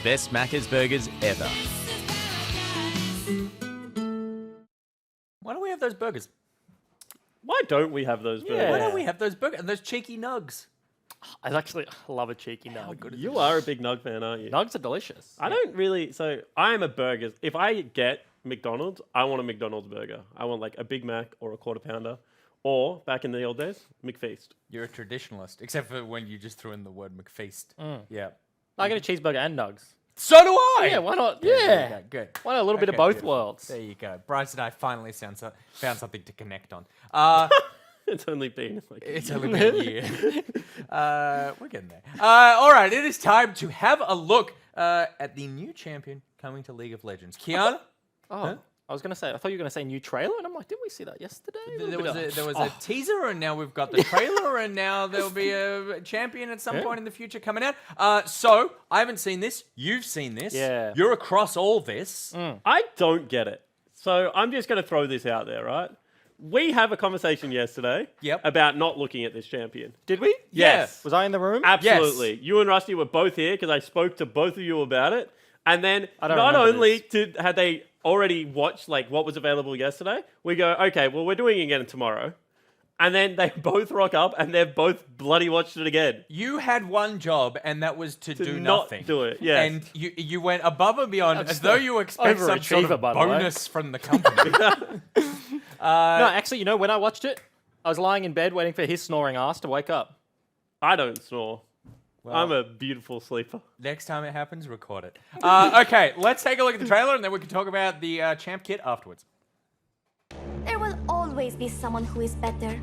best Macca's burgers ever. Why don't we have those burgers? Why don't we have those burgers? Why don't we have those burgers and those cheeky nugs? I actually love a cheeky nug. You are a big nug fan, aren't you? Nugs are delicious. I don't really. So I am a burger. If I get McDonald's, I want a McDonald's burger. I want like a Big Mac or a quarter pounder, or back in the old days, McFeast. You're a traditionalist, except for when you just threw in the word McFeast. Yeah. I get a cheeseburger and nugs. So do I. Yeah, why not? There Yeah. you go. Good. Why not a little bit of Okay, both beautiful. worlds? There you go. Bryce and I finally found something to connect on. It's only been like It's only been a year. We're getting there. All right, it is time to have a look at the new champion coming to League of Legends. Kiana? Oh, I was going to say, I thought you were going to say new trailer, and I'm like, didn't we see that yesterday? There was a teaser, and now we've got the trailer, and now there'll be a champion at some point in the future coming out. So, I haven't seen this. You've seen this. Yeah. You're across all this. I don't get it. So I'm just going to throw this out there, right? We have a conversation yesterday about not looking at this champion. Did we? Yes. Was I in the room? Absolutely. You and Rusty were both here because I spoke to both of you about it. And then I don't not remember only had they already watched like what was available yesterday, we go, okay, well, we're doing it again tomorrow. And then they both rock up and they've both bloody watched it again. You had one job, and that was to do not nothing. do it, yes. And you went above and beyond as though you expect some sort overachiever, of by the way. bonus from the company. No, actually, you know, when I watched it, I was lying in bed waiting for his snoring ass to wake up. I don't snore. I'm a beautiful sleeper. Next time it happens, record it. Okay, let's take a look at the trailer, and then we can talk about the champ kit afterwards. There will always be someone who is better,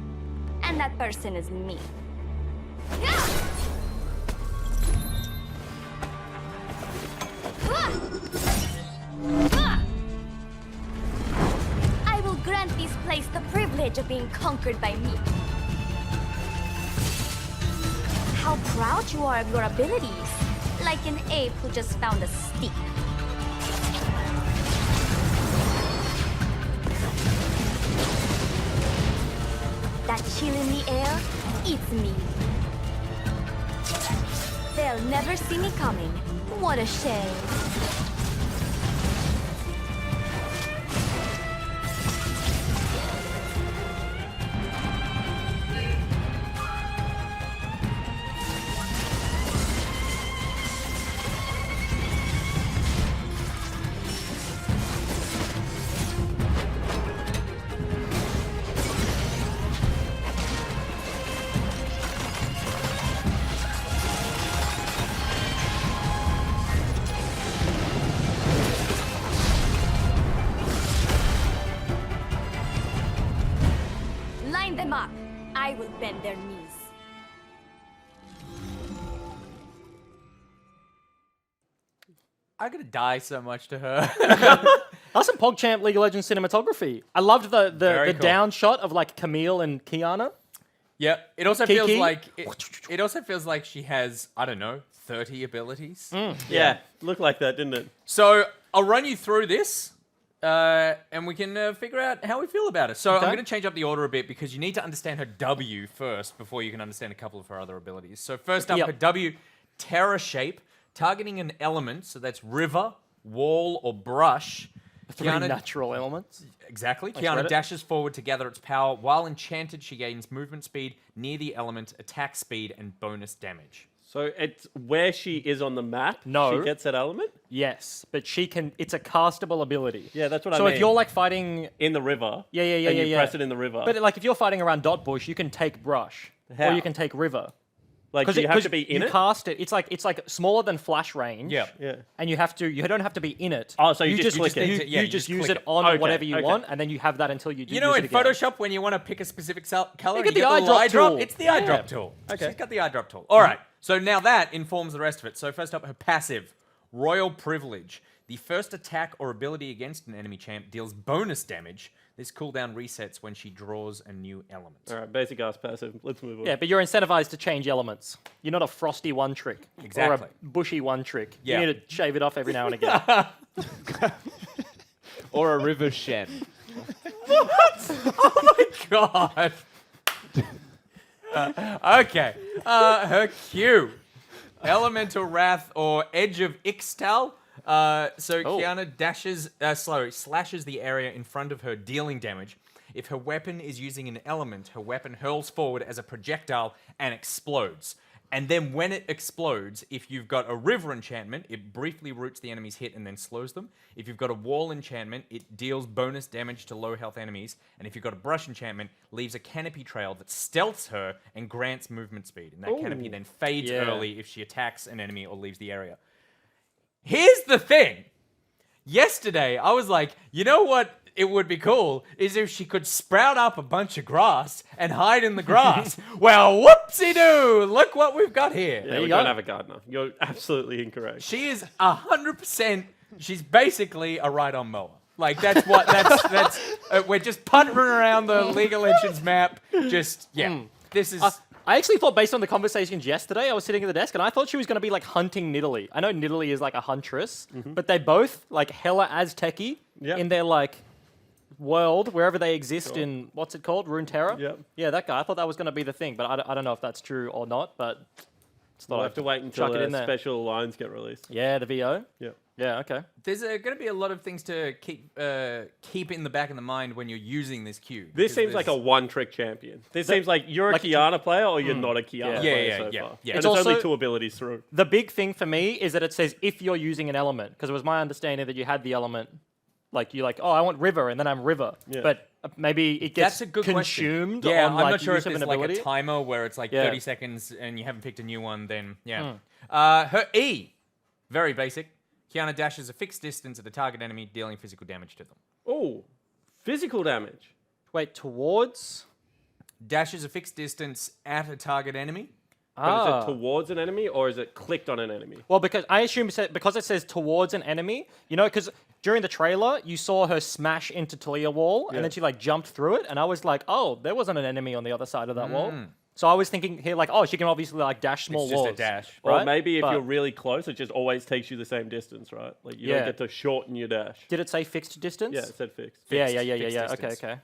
and that person is me. I will grant this place the privilege of being conquered by me. How proud you are of your abilities, like an ape who just found a steak. That chill in the air eats me. They'll never see me coming. What a shame. Line them up. I will bend their knees. I'm gonna die so much to her. That's some PogChamp League of Legends cinematography. I loved the Very cool. down shot of like Camille and Kiana. Yeah. It also Kiki? feels like it also feels like she has, I don't know, 30 abilities. Yeah, looked like that, didn't it? So I'll run you through this, and we can figure out how we feel about it. So I'm going to change up the order a bit because you need to understand her W first before you can understand a couple of her other abilities. So first up, her W, Terra Shape, targeting an element. So that's river, wall, or brush. Three natural elements. Exactly. Thanks, Kiana Reddit. dashes forward to gather its power. While enchanted, she gains movement speed near the element, attack speed, and bonus damage. So it's where she is on the map. No. She gets that element. Yes, but she can. It's a castable ability. Yeah, that's what I So mean. if you're like fighting, in the river. yeah, And you press it in the river. But like if you're fighting around dot bush, you can take brush How? or you can take river. like, do you have to be in you it? cast it. It's like smaller than flash range. Yeah. Yeah. And you don't have to be in it. Oh, so you just click it. You, Yeah, you just just use click it it. on Okay, whatever you okay. want, and then you have that until you do. You know, use in it again. Photoshop, when you want to pick a specific color, get you the eye get the drop eye drop. tool. It's the eye Yeah. drop tool. Okay. She's got the eye drop tool. All right. So now that informs the rest of it. So first up, her passive, Royal Privilege. The first attack or ability against an enemy champ deals bonus damage. This cooldown resets when she draws a new element. All right, basic ass passive. Let's move on. Yeah, but you're incentivized to change elements. You're not a frosty one trick. Exactly. Or a bushy one trick. Yeah. You need to shave it off every now and again. Or a river shen. God. Okay. Her Q. Elemental Wrath or Edge of Ixtal. Kiana slashes the area in front of her, dealing damage. If her weapon is using an element, her weapon hurls forward as a projectile and explodes. And then when it explodes, if you've got a river enchantment, it briefly roots the enemy's hit and then slows them. If you've got a wall enchantment, it deals bonus damage to low health enemies. And if you've got a brush enchantment, leaves a canopy trail that stealths her and grants movement speed. And that canopy then fades early if she attacks an enemy or leaves the area. Here's the thing. Yesterday, I was like, you know what it would be cool is if she could sprout up a bunch of grass and hide in the grass. Well, whoopsie-doo! Look what we've got here. Yeah, we don't have a gardener. You're absolutely incorrect. She is 100%. She's basically a ride-on mower. Like that's what that's. We're just puttering around the League of Legends map. This is. I actually thought, based on the conversations yesterday, I was sitting at the desk and I thought she was going to be like hunting Nidalee. I know Nidalee is like a huntress, but they both like hella Aztec-y in their like world, wherever they exist in, what's it called? Runeterra? Yep. Yeah, that guy. I thought that was going to be the thing, but I don't know if that's true or not, but just thought We'll I'd have to wait until chuck it in the there. special lines get released. Yeah, the VO? Yeah. Yeah, okay. There's going to be a lot of things to keep in the back of the mind when you're using this cube. This because seems like a one-trick champion. This seems like you're a Kiana player or you're not a Kiana player so far. Yeah. And It's it's only also- 2 abilities through. The big thing for me is that it says if you're using an element, because it was my understanding that you had the element, like you're like, oh, I want river, and then I'm river. Yeah. But maybe it gets That's a good consumed question. Yeah, on I'm like not sure if use of there's an like ability. a timer where it's like Yeah. 30 seconds and you haven't picked a new one, then her E, very basic. Kiana dashes a fixed distance at the target enemy, dealing physical damage to them. Oh, physical damage. Wait, towards? Dashes a fixed distance at a target enemy. But is it towards an enemy or is it clicked on an enemy? Well, because I assume because it says towards an enemy, you know, because during the trailer you saw her smash into Talia wall and then she like jumped through it, and I was like, oh, there wasn't an enemy on the other side of that wall. So I was thinking here, like, oh, she can obviously like dash small It's just walls. a dash. Or right? maybe if But you're really close, it just always takes you the same distance, right? Like you don't get to shorten your dash. Did it say fixed distance? Yeah, it said fixed. Yeah. fixed Okay, distance. okay.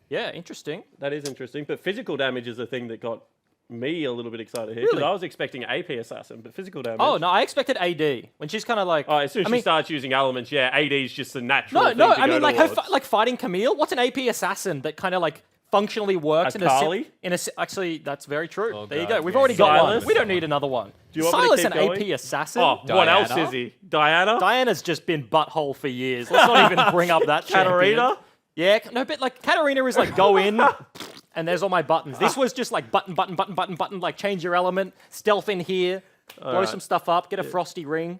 Yeah, interesting. That is interesting. But physical damage is the thing that got me a little bit excited here. Because Really? I was expecting AP Assassin, but physical damage. Oh no, I expected AD when she's kind of like. Oh, as soon as I she mean, starts using elements, AD is just the natural thing no. to I go mean, like her towards. like fighting Camille. What's an AP assassin that kind of like functionally works Akali? actually, that's very true. Oh, there you God, go. We've yeah. already got Silas? one. We don't need another one. Do you want me to Silas keep an going? AP assassin? Oh, what else Diana? is he? Diana? Diana's just been butthole for years. Let's not even bring up that Katarina? champion. Yeah, no, but like Katarina is like go in and there's all my buttons. This was just like button, like change your element, stealth in here, blow right. some stuff up, get a frosty ring.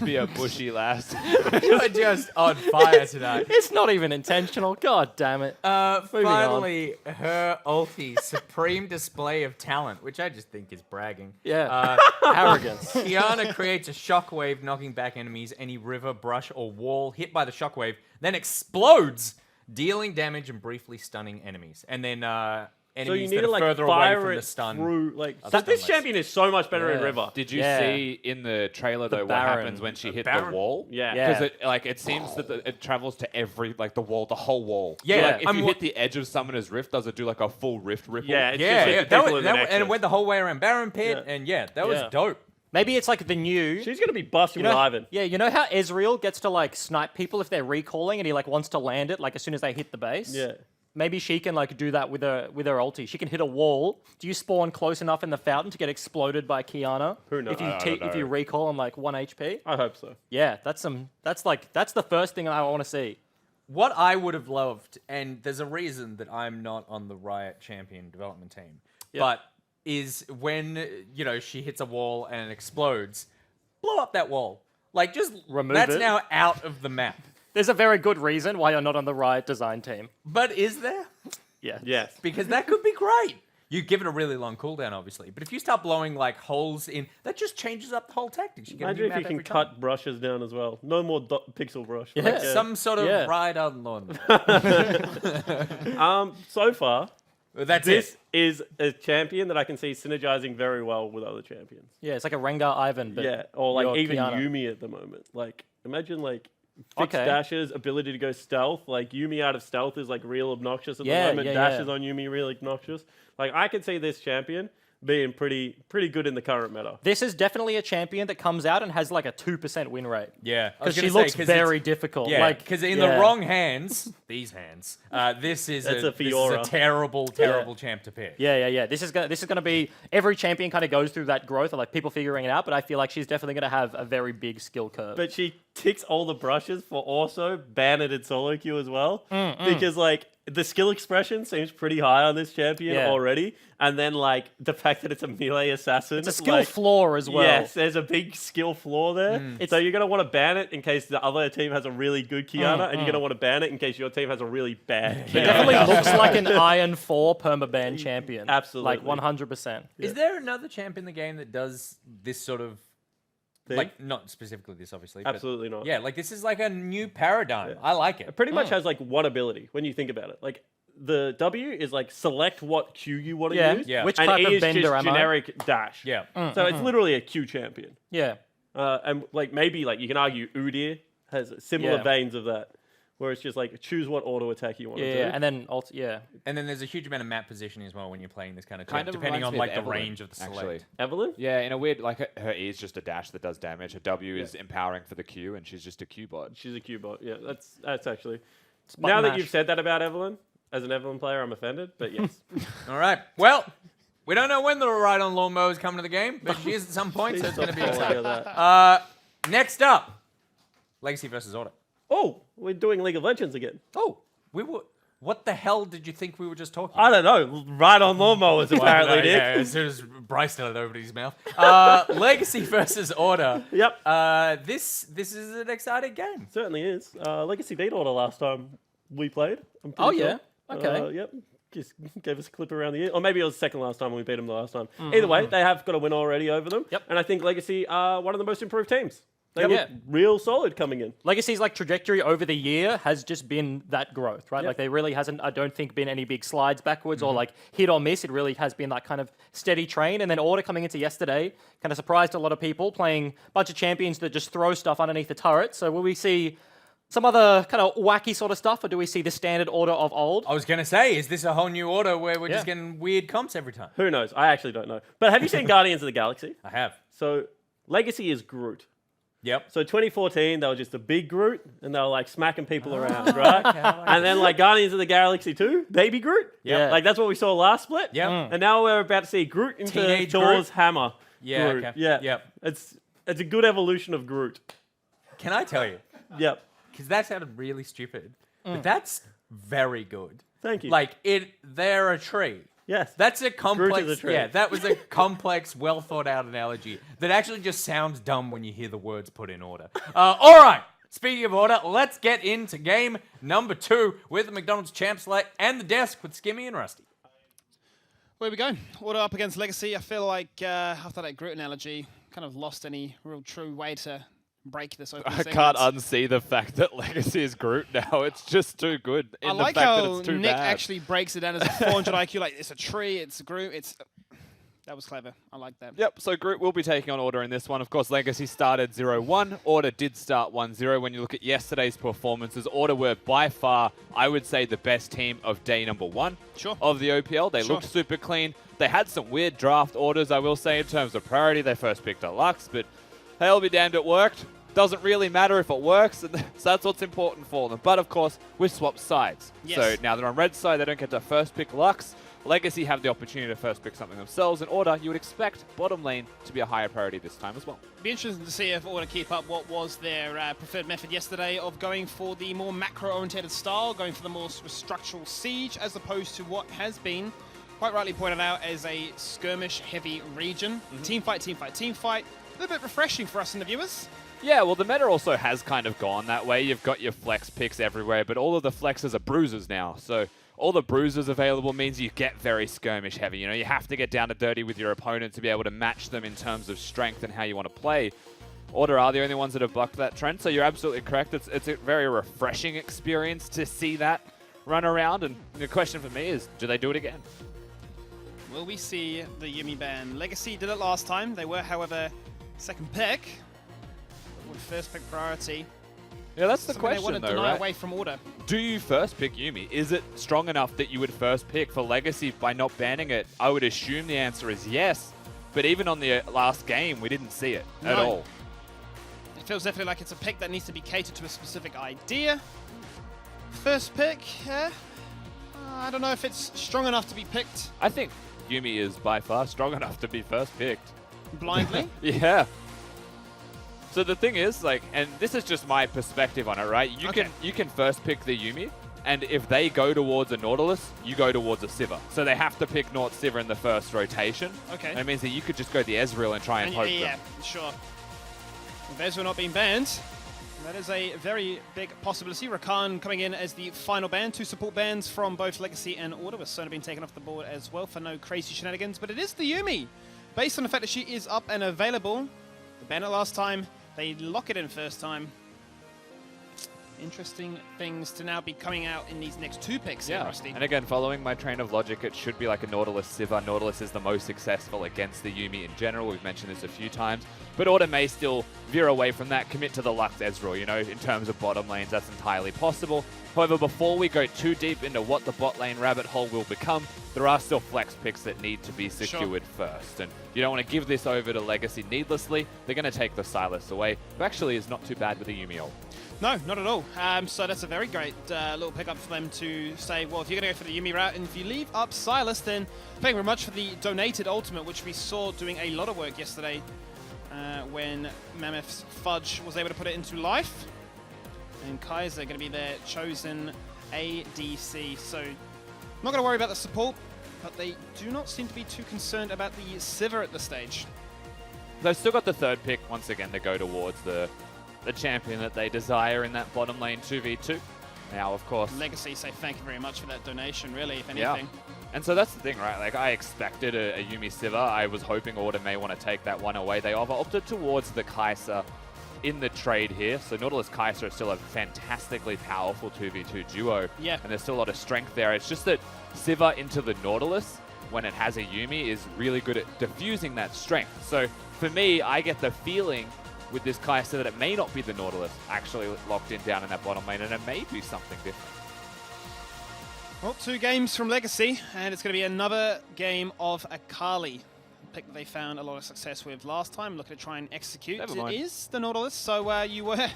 Be a bushy lass. You're just on fire tonight. It's not even intentional. God damn it. Moving on. Finally, her ulti, supreme display of talent, which I just think is bragging. Yeah. Arrogance. Kiana creates a shockwave, knocking back enemies. Any river, brush, or wall hit by the shockwave then explodes, dealing damage and briefly stunning enemies. And then So you enemies need that to are like further away fire from it the stun. through. Like Are so this stunless. champion is so much better in Yeah. River. Did you Yeah. see in the trailer though what Baron. happens when she hit Baron? the wall? Yeah. Yeah. Because it seems that it travels to every like the wall, the whole wall. Yeah, So, like, if I'm you wa- hit the edge of Summoner's Rift, does it do like a full rift ripple? Yeah, it's Yeah, just yeah, hit the people in the and it nexus. went the whole way around Baron Pit, Yeah. and that was Yeah. dope. Maybe it's like the new. She's gonna be busting You know, Ivan. yeah, you know how Ezreal gets to like snipe people if they're recalling and he like wants to land it like as soon as they hit the base? Yeah. Maybe she can like do that with her ulti. She can hit a wall. Do you spawn close enough in the fountain to get exploded by Kiana? Who knows? If you I don't if you know. recall on like 1 HP? I hope so. Yeah, that's the first thing I want to see. What I would have loved, and there's a reason that I'm not on the Riot Champion development team, but is when she hits a wall and it explodes, blow up that wall. Like just Remove that's it. now out of the map. There's a very good reason why you're not on the Riot design team. But is there? Yeah. Yes. Because that could be great. You give it a really long cooldown, obviously. But if you start blowing like holes in, that just changes up the whole tactics. You get a Imagine new if you map can every cut time. brushes down as well. No more pixel brush. Yeah. Like, Some sort of Yeah. ride on lawn. so far, That's this it. is a champion that I can see synergizing very well with other champions. Yeah, it's like a Rengar Ivan, but Yeah, or like you're even Kiana. Yumi at the moment. Like, imagine like fixed Okay. dashes, ability to go stealth. Like Yumi out of stealth is like real obnoxious at Yeah, the moment. yeah, Dashes yeah. on Yumi real obnoxious. Like I could see this champion being pretty good in the current meta. This is definitely a champion that comes out and has like a 2% win rate. Yeah, Because she looks very difficult. Yeah, like because in the wrong hands, these hands, this is a Fiora. terrible champ to pick. Yeah. This is gonna be every champion kind of goes through that growth of like people figuring it out, but I feel like she's definitely gonna have a very big skill curve. But she ticks all the brushes for also banned in solo queue as well. Because like the skill expression seems pretty high on this champion already. And then like the fact that it's a melee assassin. It's a skill floor as well. Yes, there's a big skill floor there. So you're going to want to ban it in case the other team has a really good Kiana, and you're going to want to ban it in case your team has a really bad Kiana. It definitely looks like an Iron 4 permaban champion. Absolutely. Like 100%. Is there another champ in the game that does this sort of Thing? like not specifically this obviously? Absolutely but not. Yeah, like this is like a new paradigm. I like it. It pretty much has like one ability when you think about it. Like the W is like select what Q you want to use. Yeah. Which And type E of is bender just am I? generic dash. Yeah. So it's literally a Q champion. Yeah. And like maybe like you can argue Udyr has similar Yeah. veins of that, where it's just like choose what auto attack you want to do. Yeah, and then And then there's a huge amount of map positioning as well when you're playing this kind of Kind champ, of depending reminds on me like of the Evelyn, range of the select. actually. Evelyn? Yeah, in a weird, like her E is just a dash that does damage. Her W is empowering for the Q, and she's just a Q bot. She's a Q bot. Yeah, that's actually. button Now that mash. you've said that about Evelyn, as an Evelyn player, I'm offended. But yes, All right. Well, we don't know when the ride on lawnmower is coming to the game, but she is at some point, so it's going to be exciting. Next up, Legacy versus Order. Oh, we're doing League of Legends again. Oh, we were. What the hell did you think we were just talking? I don't know. Right on lawnmowers apparently, Nick. Yeah, as soon as Bryce started opening his mouth. Legacy versus Order. Yep. This is an exciting game. Certainly is. Legacy beat Order last time we played. I'm pretty yeah? sure. Okay. Yep. Just gave us a clip around the ear. Or maybe it was the second last time when we beat them the last time. Either way, they have got a win already over them. Yep. And I think Legacy are one of the most improved teams. They Yep. look Yeah. real solid coming in. Legacy's like trajectory over the year has just been that growth, right? Yep. Like there really hasn't, I don't think, been any big slides backwards or like hit or miss. It really has been that kind of steady train. And then Order coming into yesterday kind of surprised a lot of people, playing a bunch of champions that just throw stuff underneath the turret. So will we see some other kind of wacky sort of stuff, or do we see the standard Order of old? I was going to say, is this a whole new Order where we're just Yeah. getting weird comps every time? Who knows? I actually don't know. But have you seen Guardians of the Galaxy? I have. So Legacy is Groot. Yep. So 2014, they were just a big Groot, and they were like smacking people around, right? And then like Guardians of the Galaxy 2, Baby Groot. Yeah. Like that's what we saw last split. Yep. And now we're about to see Groot into Teenage Thor's Groot. hammer. Yeah, Groot. okay. Yeah. Yep. It's a good evolution of Groot. Can I tell you? Yep. Because that sounded really stupid. But that's very good. Thank you. Like, they're a tree. Yes. That's a complex. a tree. Yeah, that was a complex, well thought out analogy that actually just sounds dumb when you hear the words put in order. All right. Speaking of order, let's get into game number 2 with the McDonald's Champ Select and the desk with Skimmy and Rusty. Where we go? Order up against Legacy. I feel like after that Groot analogy, kind of lost any real true way to break this open. I can't unsee the fact that Legacy is Groot now. It's just too good. I like how Nick actually breaks it down as a 400 IQ. Like it's a tree, it's a Groot. That was clever. I like that. Yep, so Groot will be taking on Order in this one. Of course, Legacy started 0-1. Order did start 1-0. When you look at yesterday's performances, Order were by far, I would say, the best team of day number 1 of the OPL. They looked super clean. They had some weird draft orders, I will say, in terms of priority. They first picked a Lux, but hey, I'll be damned, it worked. Doesn't really matter if it works, so that's what's important for them. But of course, we've swapped sides. Yes. So now they're on red side, they don't get to first pick Lux. Legacy have the opportunity to first pick something themselves. In Order, you would expect bottom lane to be a higher priority this time as well. Be interesting to see if Order keep up what was their preferred method yesterday of going for the more macro-oriented style, going for the more structural siege, as opposed to what has been, quite rightly pointed out, as a skirmish-heavy region. Team fight, team fight, team fight. A little bit refreshing for us and the viewers. Yeah, well, the meta also has kind of gone that way. You've got your flex picks everywhere, but all of the flexes are bruisers now. So all the bruisers available means you get very skirmish heavy. You know, you have to get down to dirty with your opponent to be able to match them in terms of strength and how you want to play. Order are the only ones that have bucked that trend, so you're absolutely correct. It's a very refreshing experience to see that run around, and the question for me is, do they do it again? Will we see the Yumi ban? Legacy did it last time. They were, however, second pick. With first pick priority. Yeah, that's the Something they question, want to though, deny right? away from Order. Do you first pick Yuumi? Is it strong enough that you would first pick for Legacy by not banning it? I would assume the answer is yes. But even on the last game, we didn't see it at all. It feels definitely like it's a pick that needs to be catered to a specific idea. First pick, yeah. I don't know if it's strong enough to be picked I think Yuumi is by far strong enough to be first picked. blindly. Yeah. So the thing is, like, and this is just my perspective on it, right? You can first pick the Yuumi, and if they go towards a Nautilus, you go towards a Sivir. So they have to pick Naut Sivir in the first rotation. Okay. And it means that you could just go the Ezreal and try and poke Yeah, them. sure. With Ezreal not being banned, that is a very big possibility. Rakan coming in as the final ban. 2 support bans from both Legacy and Order, with Sona being taken off the board as well for no crazy shenanigans. But it is the Yuumi. Based on the fact that she is up and available, they banned it last time, they lock it in first time. Interesting things to now be coming out in these next 2 picks here, Rusty. And again, following my train of logic, it should be like a Nautilus Sivir. Nautilus is the most successful against the Yuumi in general. We've mentioned this a few times. But Order may still veer away from that, commit to the Lux Ezreal. You know, in terms of bottom lanes, that's entirely possible. However, before we go too deep into what the bot lane rabbit hole will become, there are still flex picks that need to be secured first. And you don't want to give this over to Legacy needlessly. They're going to take the Sylas away, who actually is not too bad with a Yuumi ult. No, not at all. So that's a very great little pickup for them to say, well, if you're going to go for the Yuumi route, and if you leave up Sylas, then thank you very much for the donated ultimate, which we saw doing a lot of work yesterday when Mammoth's Fudge was able to put it into life. And Kaiser going to be their chosen ADC. So not going to worry about the support, but they do not seem to be too concerned about the Sivir at this stage. They've still got the third pick, once again, to go towards the champion that they desire in that bottom lane 2v2. Now, of course... Legacy say thank you very much for that donation, really, if anything. Yeah. And so that's the thing, right? Like, I expected a Yuumi Sivir. I was hoping Order may want to take that one away. They opted towards the Kai'Sa in the trade here. So Nautilus Kai'Sa is still a fantastically powerful 2v2 duo. Yeah. And there's still a lot of strength there. It's just that Sivir into the Nautilus, when it has a Yuumi, is really good at diffusing that strength. So for me, I get the feeling with this Kai'Sa that it may not be the Nautilus actually locked in down in that bottom lane, and it may be something different. Well, 2 games from Legacy, and it's going to be another game of Akali. A pick that they found a lot of success with last time, looking to try and execute. Never It mind. is the Nautilus, so you were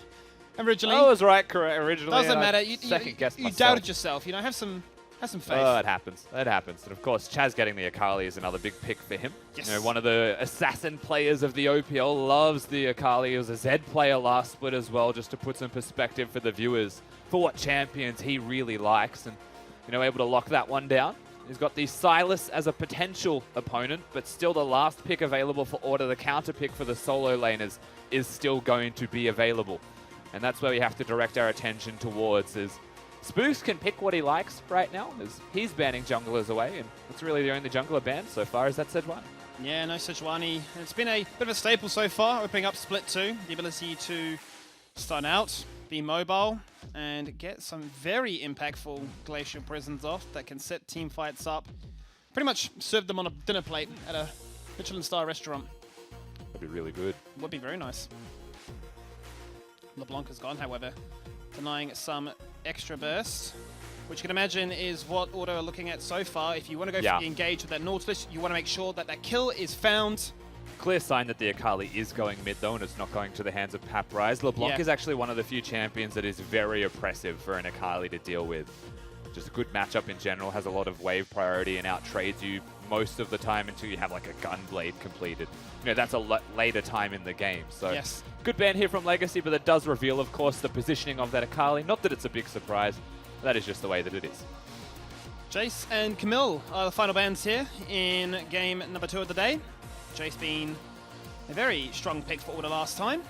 originally... I was right, correct, originally. Doesn't matter. You Second-guessed myself. doubted yourself. You know, have some faith. Oh, it happens. It happens. And of course, Chaz getting the Akali is another big pick for him. Yes. You know, one of the assassin players of the OPL loves the Akali. He was a Zed player last split as well, just to put some perspective for the viewers for what champions he really likes. And, you know, able to lock that one down. He's got the Sylas as a potential opponent, but still the last pick available for Order, the counter pick for the solo laners, is still going to be available. And that's where we have to direct our attention towards is Spooks can pick what he likes right now, as he's banning junglers away, and it's really the only jungler banned so far is that Sejuani. Yeah, no Sejuani. It's been a bit of a staple so far, opening up Split 2. The ability to stun out, be mobile, and get some very impactful Glacial Prisons off that can set team fights up. Pretty much serve them on a dinner plate at a Michelin-star restaurant. That'd be really good. Would be very nice. LeBlanc has gone, however, denying some extra burst, which you can imagine is what Order are looking at so far. If you want to go for the engage with that Nautilus, you want to make sure that that kill is found. Clear sign that the Akali is going mid though, and it's not going to the hands of Paprise. LeBlanc is actually one of the few champions that is very oppressive for an Akali to deal with. Just a good matchup in general, has a lot of wave priority and out-trades you most of the time until you have like a Gunblade completed. You know, that's a later time in the game. So good ban here from Legacy, but that does reveal, of course, the positioning of that Akali. Not that it's a big surprise, that is just the way that it is. Jace and Camille are the final bans here in game number 2 of the day. Jace being a very strong pick for Order last time,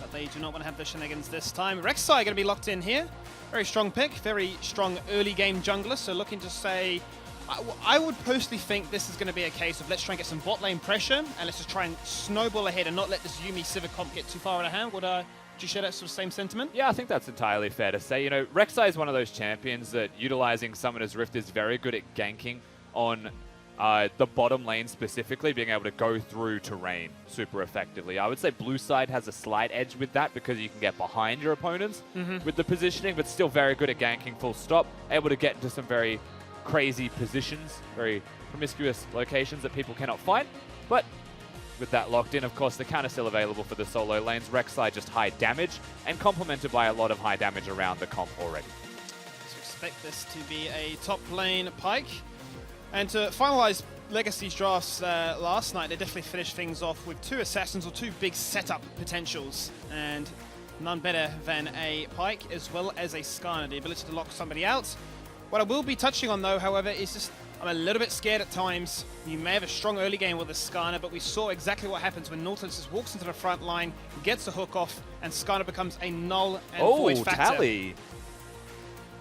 but they do not want to have the shenanigans this time. Rek'Sai going to be locked in here. Very strong pick, very strong early game jungler, so looking to say, I would personally think this is going to be a case of let's try and get some bot lane pressure, and let's just try and snowball ahead and not let this Yuumi Sivir comp get too far out of hand. Would you share that sort of same sentiment? Yeah, I think that's entirely fair to say. You know, Rek'Sai is one of those champions that utilizing Summoner's Rift is very good at ganking on the bottom lane specifically being able to go through terrain super effectively. I would say blue side has a slight edge with that because you can get behind your opponents with the positioning, but still very good at ganking full stop, able to get into some very crazy positions, very promiscuous locations that people cannot find. But with that locked in, of course, the counter still available for the solo lanes. Rek'Sai just high damage and complemented by a lot of high damage around the comp already. So expect this to be a top lane Pyke. And to finalize Legacy's drafts last night, they definitely finished things off with 2 assassins or 2 big setup potentials. And none better than a Pyke as well as a Skarner, the ability to lock somebody out. What I will be touching on though, however, is just I'm a little bit scared at times. You may have a strong early game with a Skarner, but we saw exactly what happens when Nautilus just walks into the front line, gets the hook off, and Skarner becomes a null and void factor. Tally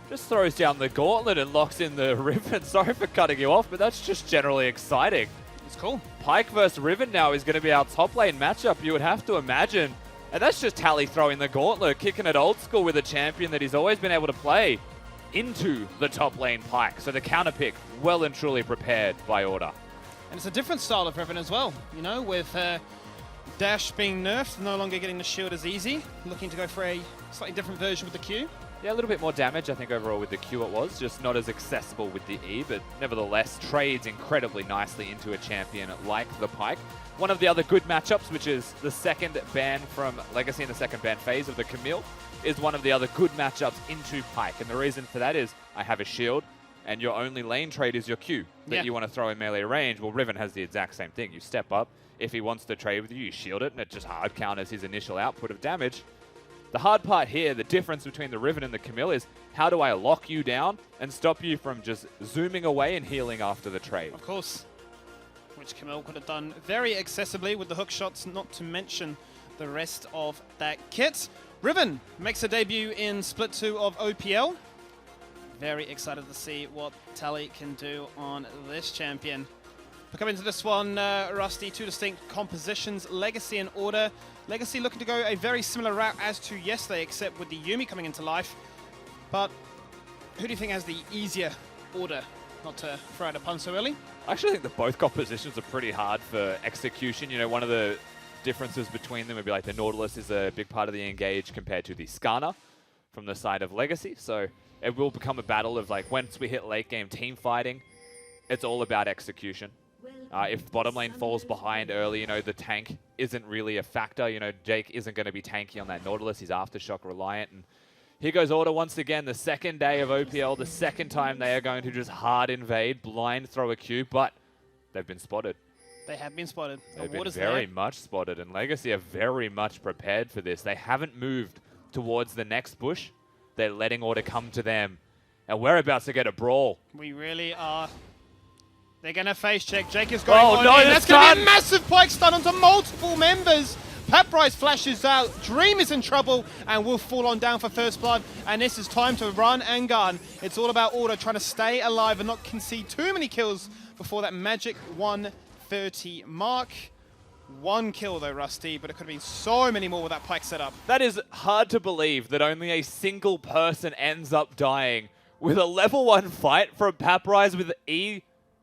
just throws down the gauntlet and locks in the Riven. Sorry for cutting you off, but that's just generally exciting. It's cool. Pyke versus Riven now is going to be our top lane matchup, you would have to imagine. And that's just Tally throwing the gauntlet, kicking it old school with a champion that he's always been able to play into the top lane Pyke. So the counter pick well and truly prepared by Order. And it's a different style of Riven as well, you know, with Dash being nerfed, no longer getting the shield as easy, looking to go for a slightly different version with the Q. Yeah, a little bit more damage, I think, overall with the Q it was. Just not as accessible with the E, but nevertheless trades incredibly nicely into a champion like the Pyke. One of the other good matchups, which is the second ban from Legacy in the second ban phase of the Camille, is one of the other good matchups into Pyke. And the reason for that is I have a shield, and your only lane trade is your Q that you want to throw in melee range. Well, Riven has the exact same thing. You step up. If he wants to trade with you, you shield it, and it just hard counters his initial output of damage. The hard part here, the difference between the Riven and the Camille is how do I lock you down and stop you from just zooming away and healing after the trade? Of course, which Camille could have done very accessibly with the hook shots, not to mention the rest of that kit. Riven makes a debut in Split 2 of OPL. Very excited to see what Tally can do on this champion. We come into this one, Rusty, 2 distinct compositions, Legacy and Order. Legacy looking to go a very similar route as to yesterday, except with the Yuumi coming into life. But who do you think has the easier Order? Not to throw out a pun so early. I actually think that both compositions are pretty hard for execution. You know, one of the differences between them would be like the Nautilus is a big part of the engage compared to the Skarner from the side of Legacy. So it will become a battle of like once we hit late game team fighting, it's all about execution. If bottom lane falls behind early, you know, the tank isn't really a factor. You know, Jake isn't going to be tanky on that Nautilus. He's Aftershock reliant. And here goes Order once again, the second day of OPL, the second time they are going to just hard invade, blind throw a Q, but they've been spotted. They have been spotted. They've been very much spotted, and Legacy are very much prepared for this. They haven't moved towards the next bush. They're letting Order come to them. And we're about to get a brawl. We really are. They're going to face check. Jake is going on no, in. That's going to be a massive Pyke stun onto multiple members. Paprise flashes out. Dream is in trouble and will fall on down for first blood. And this is time to run and gun. It's all about Order trying to stay alive and not concede too many kills before that magic 130 mark. 1 kill though, Rusty, but it could have been so many more with that Pyke setup. That is hard to believe that only a single person ends up dying with a level 1 fight from Paprise with E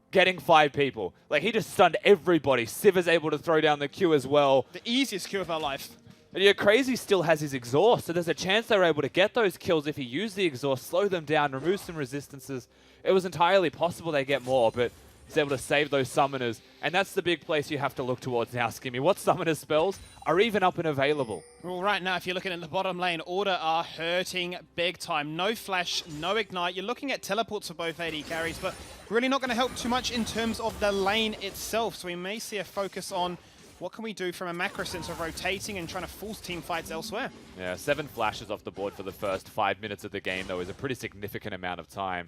getting 5 people. Like, he just stunned everybody. Civ is able to throw down the Q as well. The easiest Q of our life. And yeah, Crazy still has his exhaust, so there's a chance they were able to get those kills if he used the exhaust, slow them down, remove some resistances. It was entirely possible they get more, but he's able to save those summoners. And that's the big place you have to look towards now, Skimmy. What summoner spells are even up and available? Well, right now, if you're looking at the bottom lane, Order are hurting big time. No flash, no ignite. You're looking at teleports for both AD carries, but really not going to help too much in terms of the lane itself. So we may see a focus on what can we do from a macro sense of rotating and trying to force team fights elsewhere. Yeah, 7 flashes off the board for the first 5 minutes of the game, though, is a pretty significant amount of time.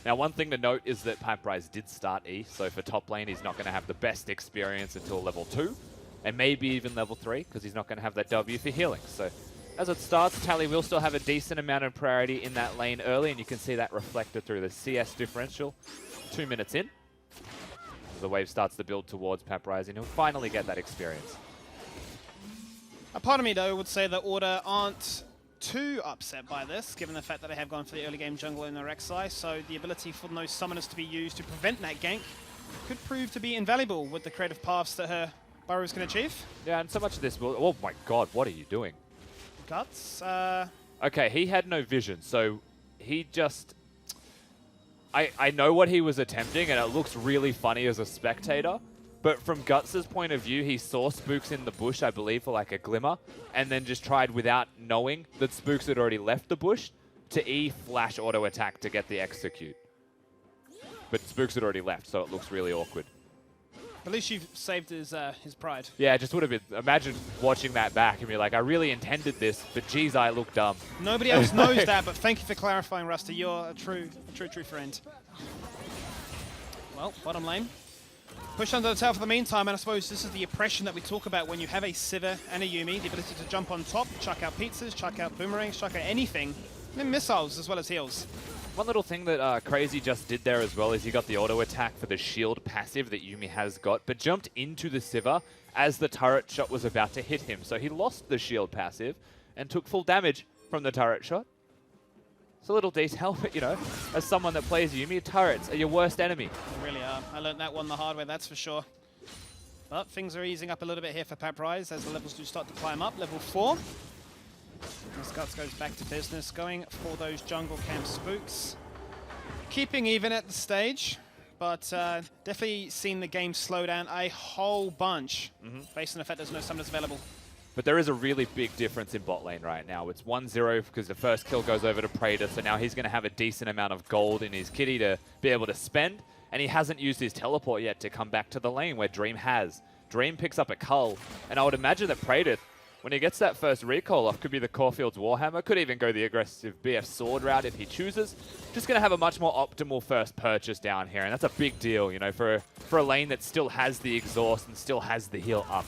Now, one thing to note is that Paprise did start E, so for top lane, he's not going to have the best experience until level 2, and maybe even level 3, because he's not going to have that W for healing. So as it starts, Tally will still have a decent amount of priority in that lane early, and you can see that reflected through the CS differential 2 minutes in. The wave starts to build towards Paprise, and he'll finally get that experience. A part of me, though, would say that Order aren't too upset by this, given the fact that they have gone for the early game jungle in the Rek'Sai, so the ability for those summoners to be used to prevent that gank could prove to be invaluable with the creative paths that her Burrow's can achieve. Yeah, and so much of this will... Oh my god, what are you doing? Guts. Okay, he had no vision, so he just... I know what he was attempting, and it looks really funny as a spectator, but from Guts' point of view, he saw Spooks in the bush, I believe, for like a glimmer, and then just tried, without knowing that Spooks had already left the bush, to E-flash auto attack to get the execute. But Spooks had already left, so it looks really awkward. At least you've saved his pride. Yeah, it just would have been... Imagine watching that back and be like, I really intended this, but geez, I look dumb. Nobody else knows that, but thank you for clarifying, Rusty. You're a true friend. Well, bottom lane. Push under the tower for the meantime, and I suppose this is the oppression that we talk about when you have a Sivir and a Yuumi, the ability to jump on top, chuck out pizzas, chuck out boomerangs, chuck out anything, and missiles as well as heals. One little thing that Crazy just did there as well is he got the auto attack for the shield passive that Yuumi has got, but jumped into the Sivir as the turret shot was about to hit him. So he lost the shield passive and took full damage from the turret shot. It's a little detail, but you know, as someone that plays Yuumi, turrets are your worst enemy. They really are. I learned that one the hard way, that's for sure. But things are easing up a little bit here for Paprise as the levels do start to climb up. Level 4. As Guts goes back to business, going for those jungle camp spooks. Keeping even at the stage, but definitely seen the game slow down a whole bunch based on the fact there's no summoners available. But there is a really big difference in bot lane right now. It's 1-0 because the first kill goes over to Praetor, so now he's going to have a decent amount of gold in his kitty to be able to spend, and he hasn't used his teleport yet to come back to the lane where Dream has. Dream picks up a cull, and I would imagine that Praetor, when he gets that first recall off, could be the Caulfield's Warhammer, could even go the aggressive BF Sword route if he chooses. Just going to have a much more optimal first purchase down here, and that's a big deal, you know, for a lane that still has the exhaust and still has the heal up.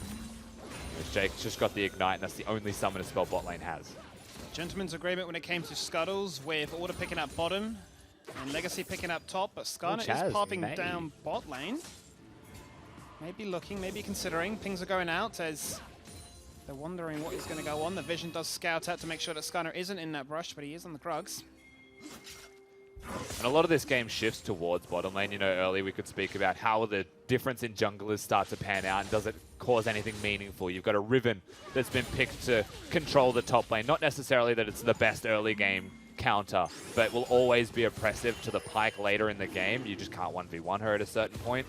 Jake's just got the Ignite, and that's the only summoner spell bot lane has. Gentleman's agreement when it came to Scuttles, with Order picking up bottom and Legacy picking up top, but Skarner is popping down bot lane. Maybe looking, maybe considering. Things are going out as... they're wondering what is going to go on. The Vision does scout out to make sure that Skarner isn't in that brush, but he is on the Krugs. And a lot of this game shifts towards bottom lane. You know, earlier we could speak about how the difference in junglers start to pan out and does it cause anything meaningful. You've got a Riven that's been picked to control the top lane. Not necessarily that it's the best early game counter, but will always be oppressive to the Pyke later in the game. You just can't 1v1 her at a certain point.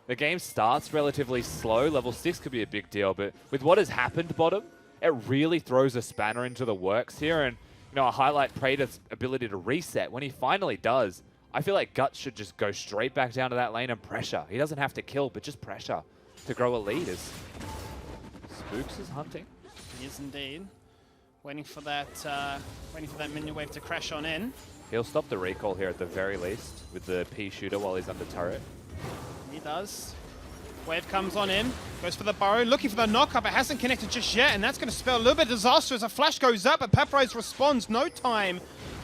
The game starts relatively slow. Level 6 could be a big deal, but with what has happened bottom, it really throws a spanner into the works here. And, you know, I highlight Praetor's ability to reset. When he finally does, I feel like Guts should just go straight back down to that lane and pressure. He doesn't have to kill, but just pressure to grow a lead as Spooks is hunting. He is indeed. Waiting for that minion wave to crash on in. He'll stop the recall here at the very least with the P shooter while he's under turret. He does. Wave comes on in, goes for the burrow, looking for the knock-up. It hasn't connected just yet, and that's going to spell a little bit of disaster as a flash goes up, but Paprise responds. No time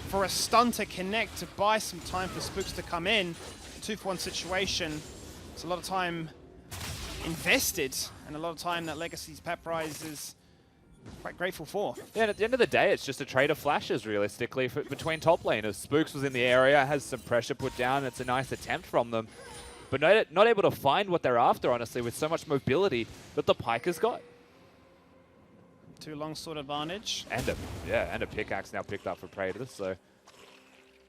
for a stun to connect to buy some time for Spooks to come in. 2-for-1 situation. It's a lot of time invested, and a lot of time that Legacy's Paprise is quite grateful for. Yeah, and at the end of the day, it's just a trade of flashes, realistically, between top laners. Spooks was in the area, has some pressure put down. It's a nice attempt from them. But not able to find what they're after, honestly, with so much mobility that the Pyke has got. 2 longsword advantage. And a pickaxe now picked up for Praetor, so...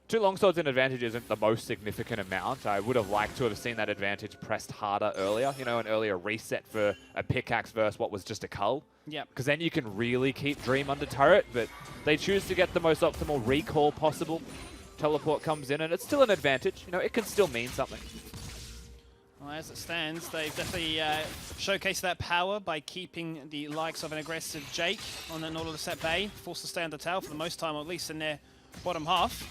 2 longswords in advantage isn't the most significant amount. I would have liked to have seen that advantage pressed harder earlier. You know, an earlier reset for a pickaxe versus what was just a cull. Yep. Because then you can really keep Dream under turret, but they choose to get the most optimal recall possible. Teleport comes in, and it's still an advantage. You know, it can still mean something. Well, as it stands, they've definitely showcased that power by keeping the likes of an aggressive Jake on an order to set bay, forced to stay under tower for the most time, or at least in their bottom half.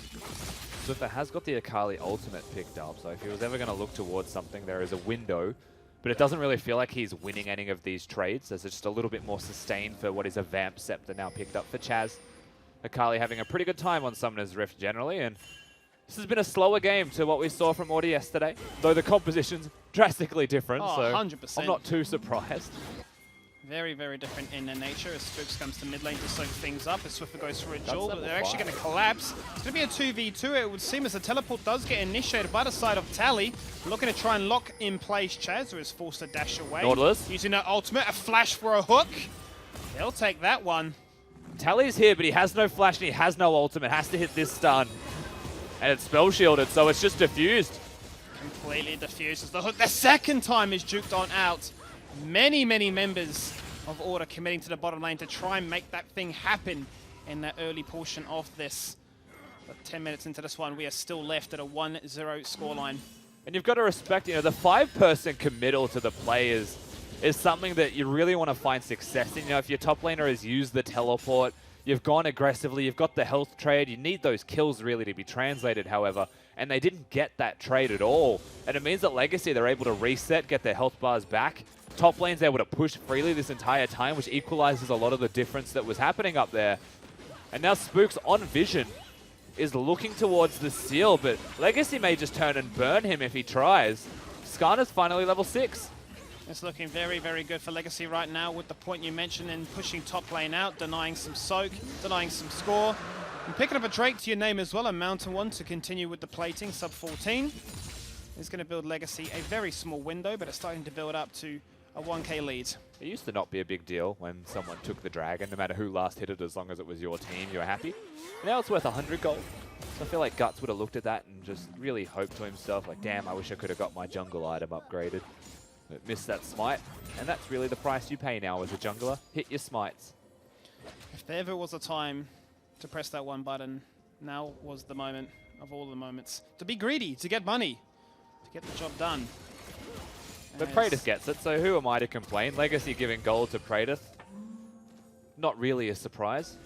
Zuffa has got the Akali ultimate picked up, so if he was ever going to look towards something, there is a window. But it doesn't really feel like he's winning any of these trades. There's just a little bit more sustain for what is a Vamp Scepter now picked up for Chaz. Akali having a pretty good time on Summoner's Rift generally, and this has been a slower game to what we saw from ORD yesterday, though the composition's drastically different, so 100%. I'm not too surprised. Very, very different in their nature as Spooks comes to mid lane to soak things up. As Swiffer goes for a duel, but they're actually going to collapse. It's going to be a 2v2, it would seem, as the teleport does get initiated by the side of Tally. Looking to try and lock in place Chaz, who is forced to dash away. Nautilus. Using her ultimate, a flash for a hook. They'll take that one. Tally's here, but he has no flash and he has no ultimate. Has to hit this stun. And it's spell shielded, so it's just diffused. Completely diffused as the hook. The second time is juked on out. Many, many members of Order committing to the bottom lane to try and make that thing happen in the early portion of this. But 10 minutes into this one, we are still left at a 1-0 scoreline. And you've got to respect, the 5-person committal to the players is something that you really want to find success in. If your top laner has used the teleport, you've gone aggressively, you've got the health trade, you need those kills really to be translated, however, and they didn't get that trade at all. And it means that Legacy, they're able to reset, get their health bars back. Top lane's able to push freely this entire time, which equalizes a lot of the difference that was happening up there. And now Spooks on vision is looking towards the seal, but Legacy may just turn and burn him if he tries. Skarner's finally level 6. It's looking very, very good for Legacy right now with the point you mentioned in pushing top lane out, denying some soak, denying some score. And picking up a Drake to your name as well, a Mountain one to continue with the plating, sub 14. Is going to build Legacy a very small window, but it's starting to build up to a 1k lead. It used to not be a big deal when someone took the dragon, no matter who last hit it, as long as it was your team, you were happy. Now it's worth 100 gold. So I feel like Guts would have looked at that and just really hoped to himself, like, damn, I wish I could have got my jungle item upgraded. But missed that smite, and that's really the price you pay now as a jungler. Hit your smites. If there ever was a time to press that one button, now was the moment of all the moments. To be greedy, to get money, to get the job done. But Praedyth gets it, so who am I to complain? Legacy giving gold to Praedyth. Not really a surprise.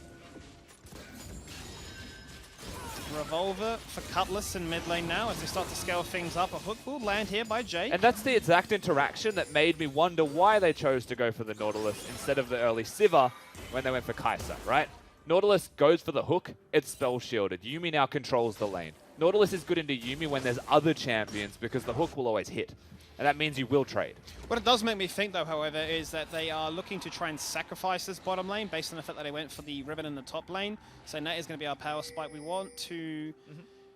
Revolver for Cutlass in mid lane now as they start to scale things up. A hook will land here by Jay. And that's the exact interaction that made me wonder why they chose to go for the Nautilus instead of the early Sivir when they went for Kai'Sa, right? Nautilus goes for the hook, it's spell shielded. Yuumi now controls the lane. Nautilus is good into Yuumi when there's other champions because the hook will always hit. And that means you will trade. What it does make me think, though, however, is that they are looking to try and sacrifice this bottom lane based on the fact that they went for the Riven in the top lane. So that is going to be our power spike. We want to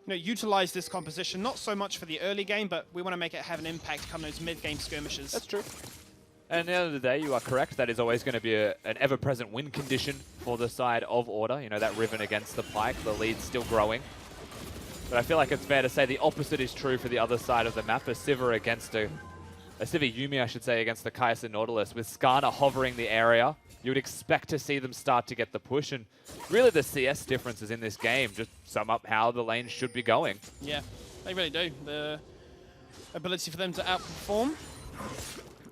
utilize this composition, not so much for the early game, but we want to make it have an impact come those mid-game skirmishes. That's true. And at the end of the day, you are correct. That is always going to be an ever-present win condition for the side of Order. That Riven against the Pike, the lead's still growing. But I feel like it's fair to say the opposite is true for the other side of the map. A Sivir against a Sivir Yuumi, I should say, against the Kai'Sa Nautilus. With Skarner hovering the area, you would expect to see them start to get the push. And really the CS differences in this game just sum up how the lane should be going. Yeah, they really do. The ability for them to outperform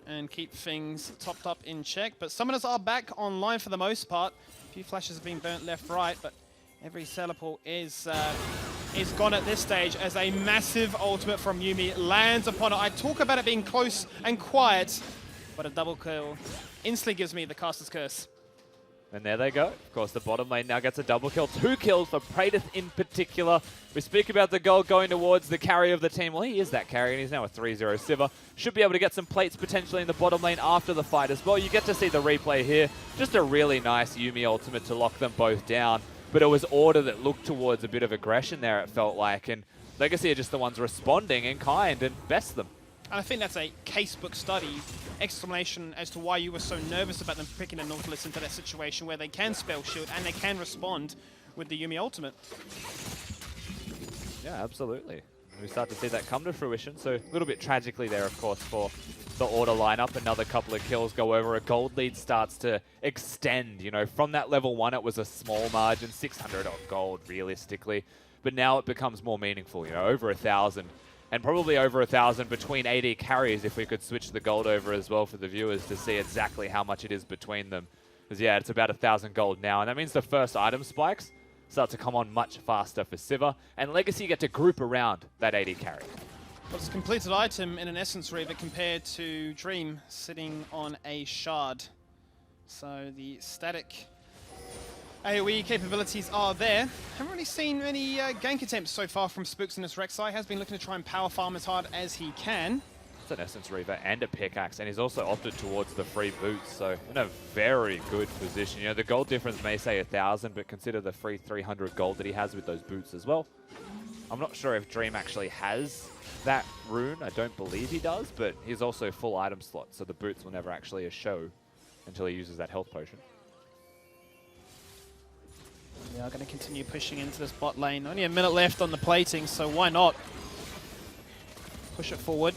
and keep things topped up in check. But summoners are back online for the most part. A few flashes have been burnt left, right, but every teleport is gone at this stage as a massive ultimate from Yuumi lands upon it. I talk about it being close and quiet, but a double kill instantly gives me the caster's curse. And there they go. Of course, the bottom lane now gets a double kill. 2 kills for Praedyth in particular. We speak about the gold going towards the carry of the team. Well, he is that carry, and he's now a 3-0 Sivir. Should be able to get some plates potentially in the bottom lane after the fight as well. You get to see the replay here. Just a really nice Yuumi ultimate to lock them both down. But it was Order that looked towards a bit of aggression there, it felt like. And Legacy are just the ones responding in kind and best them. And I think that's a casebook study explanation as to why you were so nervous about them picking a Nautilus into that situation where they can spell shield and they can respond with the Yuumi ultimate. Yeah, absolutely. We start to see that come to fruition. So a little bit tragically there, of course, for the Order lineup. Another couple of kills go over. A gold lead starts to extend. From that level 1, it was a small margin, 600 odd gold realistically. But now it becomes more meaningful, over 1,000. And probably over 1,000 between AD carries if we could switch the gold over as well for the viewers to see exactly how much it is between them. Because yeah, it's about 1,000 gold now. And that means the first item spikes start to come on much faster for Sivir. And Legacy get to group around that AD carry. Well, it's a completed item in an Essence Reaver compared to Dream sitting on a Shard. So the static AoE capabilities are there. Haven't really seen many gank attempts so far from Spooks in this Rek'Sai. Has been looking to try and power farm as hard as he can. It's an Essence Reaver and a pickaxe, and he's also opted towards the free boots, so in a very good position. You know, the gold difference may say 1,000, but consider the free 300 gold that he has with those boots as well. I'm not sure if Dream actually has that rune. I don't believe he does, but he's also full item slot, so the boots will never actually show until he uses that health potion. We are going to continue pushing into this bot lane. Only a minute left on the plating, so why not push it forward,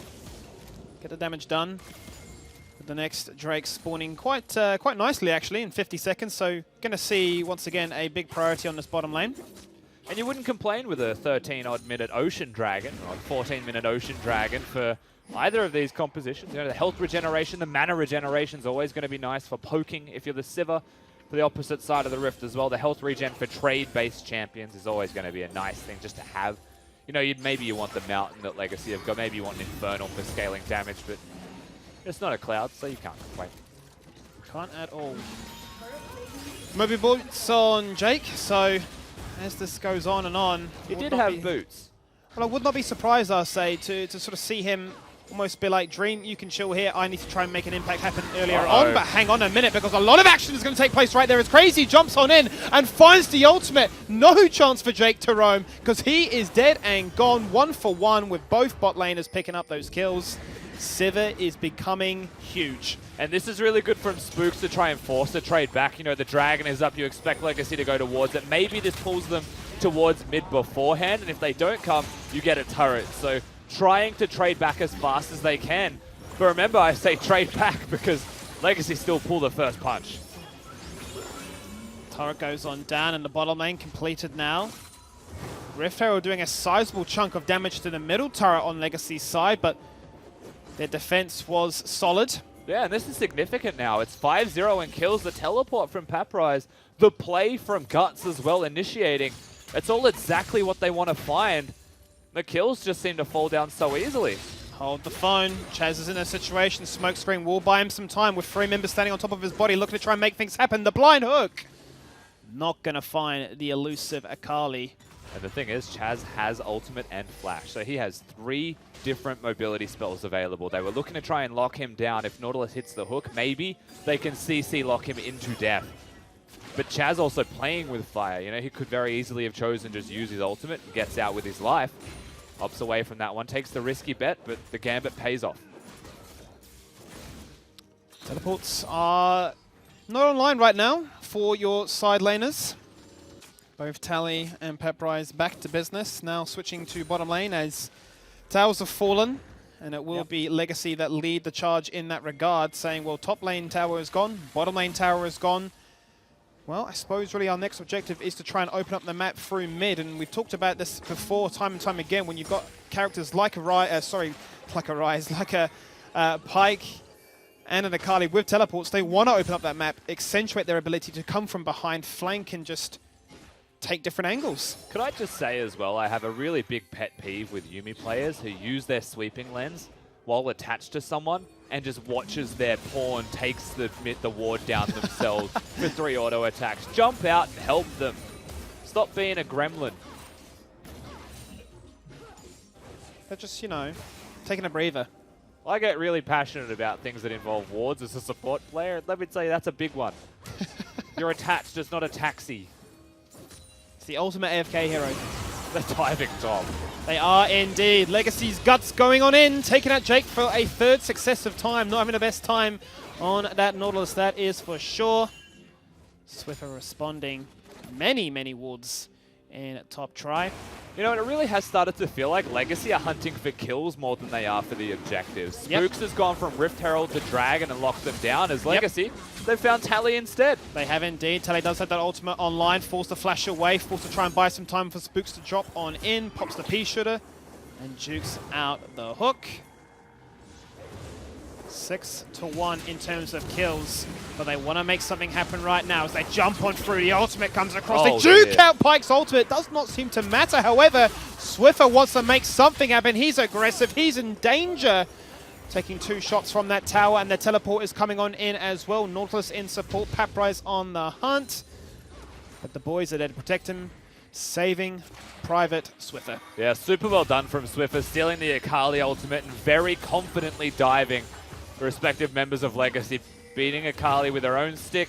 get the damage done. With the next Drake spawning quite nicely actually in 50 seconds. So going to see once again a big priority on this bottom lane. And you wouldn't complain with a 13-odd minute Ocean Dragon or a 14-minute Ocean Dragon for either of these compositions. You know, the health regeneration, the mana regeneration is always going to be nice for poking if you're the Sivir. For the opposite side of the Rift as well, the health regen for trade-based champions is always going to be a nice thing just to have. You know, maybe you want the Mountain that Legacy have got, maybe you want an Infernal for scaling damage, but it's not a Cloud, so you can't complain. Can't at all. Moby boots on Jake, so as this goes on and on... He did have boots. Well, I would not be surprised, I'll say, to sort of see him almost be like, Dream, you can chill here. I need to try and make an impact happen earlier on. But hang on a minute, because a lot of action is going to take place right there as Crazy jumps on in and finds the ultimate. No chance for Jake to roam, because he is dead and gone 1 for 1 with both bot laners picking up those kills. Sivir is becoming huge. And this is really good from Spooks to try and force a trade back. You know, the Dragon is up. You expect Legacy to go towards it. Maybe this pulls them towards mid beforehand, and if they don't come, you get a turret. So trying to trade back as fast as they can. But remember, I say trade back because Legacy still pull the first punch. Turret goes on down in the bottom lane, completed now. Rift Herald doing a sizable chunk of damage to the middle turret on Legacy's side, but their defense was solid. Yeah, and this is significant now. It's 5-0 and kills. The teleport from Paprise. The play from Guts as well, initiating. It's all exactly what they want to find. The kills just seem to fall down so easily. Hold the phone. Chaz is in a situation. Smokescreen will buy him some time with 3 members standing on top of his body, looking to try and make things happen. The blind hook. Not going to find the elusive Akali. And the thing is, Chaz has ultimate and flash. So he has 3 different mobility spells available. They were looking to try and lock him down. If Nautilus hits the hook, maybe they can CC lock him into death. But Chaz also playing with fire. You know, he could very easily have chosen to just use his ultimate and gets out with his life. Opts away from that one, takes the risky bet, but the gambit pays off. Teleports are not online right now for your side laners. Both Tally and Paprise back to business. Now switching to bottom lane as towers have fallen. And it will be Legacy that lead the charge in that regard, saying, well, top lane tower is gone, bottom lane tower is gone. Well, I suppose really our next objective is to try and open up the map through mid, and we've talked about this before time and time again. When you've got characters like a Pike and an Akali with teleports, they want to open up that map, accentuate their ability to come from behind, flank, and just take different angles. Could I just say as well, I have a really big pet peeve with Yuumi players who use their sweeping lens while attached to someone and just watches their pawn takes the ward down themselves for 3 auto attacks. Jump out and help them. Stop being a gremlin. They're just, you know, taking a breather. I get really passionate about things that involve wards as a support player. Let me tell you, that's a big one. You're attached, it's not a taxi. It's the ultimate AFK hero. The diving top. They are indeed. Legacy's Guts going on in, taking out Jake for a 3rd successive time. Not having the best time on that Nautilus, that is for sure. Swiffer responding. Many wards in top try. You know, it really has started to feel like Legacy are hunting for kills more than they are for the objectives. Spooks has gone from Rift Herald to Dragon and locked them down. As Legacy, they've found Tally instead. They have indeed. Tally does have that ultimate online, forced to flash away, forced to try and buy some time for Spooks to drop on in, pops the P-shooter, and jukes out the hook. 6-1 in terms of kills, but they want to make something happen right now as they jump on through. The ultimate comes across. They juke out Pike's ultimate. Does not seem to matter. However, Swiffer wants to make something happen. He's aggressive. He's in danger. Taking 2 shots from that tower, and the teleport is coming on in as well. Nautilus in support. Paprise on the hunt. But the boys are there to protect him. saving Private Swiffer. Yeah, super well done from Swiffer, stealing the Akali ultimate and very confidently diving the respective members of Legacy, beating Akali with their own stick,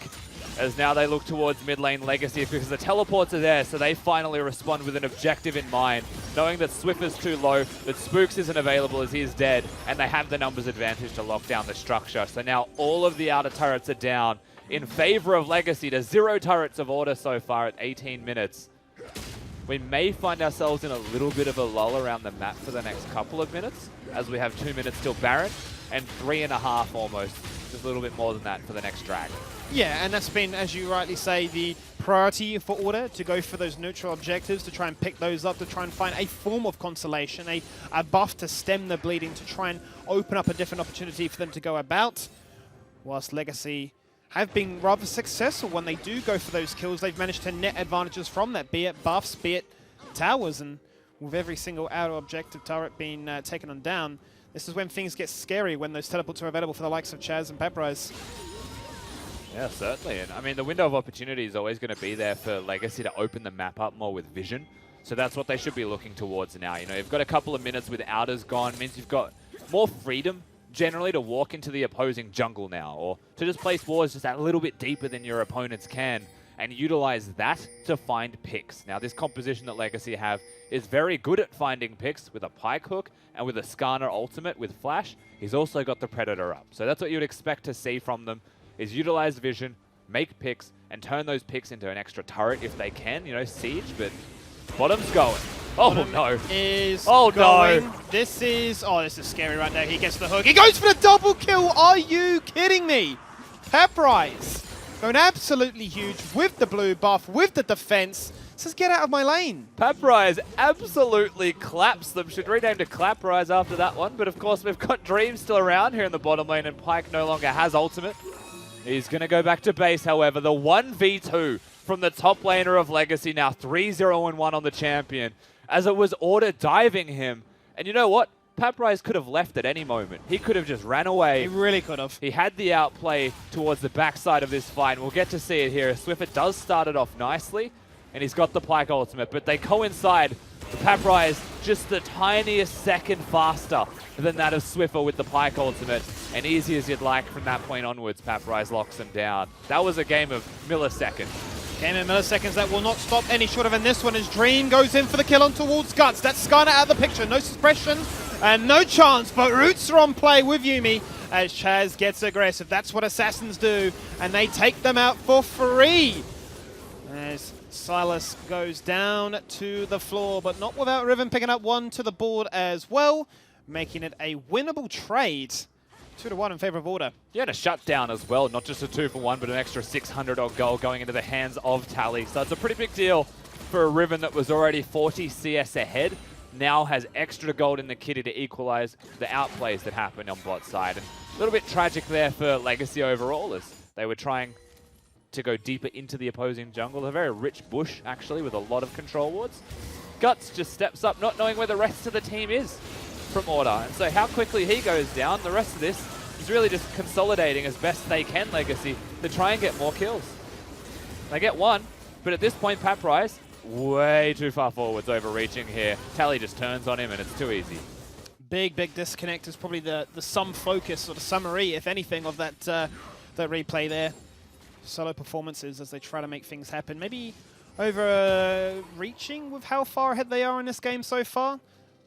as now they look towards mid lane Legacy because the teleports are there, so they finally respond with an objective in mind, knowing that Swiffer's too low, that Spooks isn't available as he is dead, and they have the numbers advantage to lock down the structure. So now all of the outer turrets are down in favor of Legacy to 0 turrets of order so far at 18 minutes. We may find ourselves in a little bit of a lull around the map for the next couple of minutes, as we have 2 minutes till Baron, and 3.5 almost, just a little bit more than that for the next drag. Yeah, and that's been, as you rightly say, the priority for Order, to go for those neutral objectives, to try and pick those up, to try and find a form of consolation, a buff to stem the bleeding, to try and open up a different opportunity for them to go about. Whilst Legacy have been rather successful when they do go for those kills. They've managed to net advantages from that, be it buffs, be it towers, and with every single outer objective turret being taken on down, this is when things get scary, when those teleports are available for the likes of Chaz and Peprise. Yeah, certainly. And I mean, the window of opportunity is always going to be there for Legacy to open the map up more with vision. So that's what they should be looking towards now. You know, you've got a couple of minutes with outers gone, means you've got more freedom generally to walk into the opposing jungle now, or to just place wars just that little bit deeper than your opponents can, and utilize that to find picks. Now, this composition that Legacy have is very good at finding picks with a Pike Hook and with a Skarner ultimate with Flash. He's also got the Predator up. So that's what you'd expect to see from them, is utilize vision, make picks, and turn those picks into an extra turret if they can, you know, siege, but bottom's going. Oh, Bottom no. Is Oh, going. no. This is scary right now. He gets the hook. He goes for the double kill. Are you kidding me? Peprise going absolutely huge with the blue buff, with the defense. Says, get out of my lane. Peprise absolutely claps them. Should rename to Claprise after that one. But of course, we've got Dream still around here in the bottom lane, and Pike no longer has ultimate. He's going to go back to base, however. The 1v2 from the top laner of Legacy, now 3-0-1 on the champion, as it was Order diving him. And you know what? Peprise could have left at any moment. He could have just ran away. He really could have. He had the outplay towards the backside of this fight. We'll get to see it here. Swiffer does start it off nicely, and he's got the Pike ultimate, but they coincide. The Peprise just the tiniest second faster than that of Swiffer with the Pike ultimate, and easy as you'd like from that point onwards, Peprise locks him down. That was a game of milliseconds. Game in milliseconds that will not stop any short of, and this one as Dream goes in for the kill on towards Guts. That's Skarner out of the picture. No suppression and no chance, but Roots are on play with Yuumi as Chaz gets aggressive. That's what Assassins do, and they take them out for free. As Silas goes down to the floor, but not without Riven picking up one to the board as well, making it a winnable trade. 2-1 in favor of Order. Yeah, and a shutdown as well. Not just a 2-for-1, but an extra 600-odd goal going into the hands of Tally. So it's a pretty big deal for a Riven that was already 40 CS ahead. Now has extra gold in the kitty to equalize the outplays that happened on bot side. And a little bit tragic there for Legacy overall, as they were trying to go deeper into the opposing jungle. A very rich bush, actually, with a lot of control wards. Guts just steps up, not knowing where the rest of the team is from Order. And so how quickly he goes down, the rest of this is really just consolidating as best they can, Legacy, to try and get more kills. They get one, but at this point, Peprise, way too far forwards, overreaching here. Tally just turns on him, and it's too easy. Big disconnect is probably the sum focus, or the summary, if anything, of that replay there. Solo performances as they try to make things happen. Maybe overreaching with how far ahead they are in this game so far.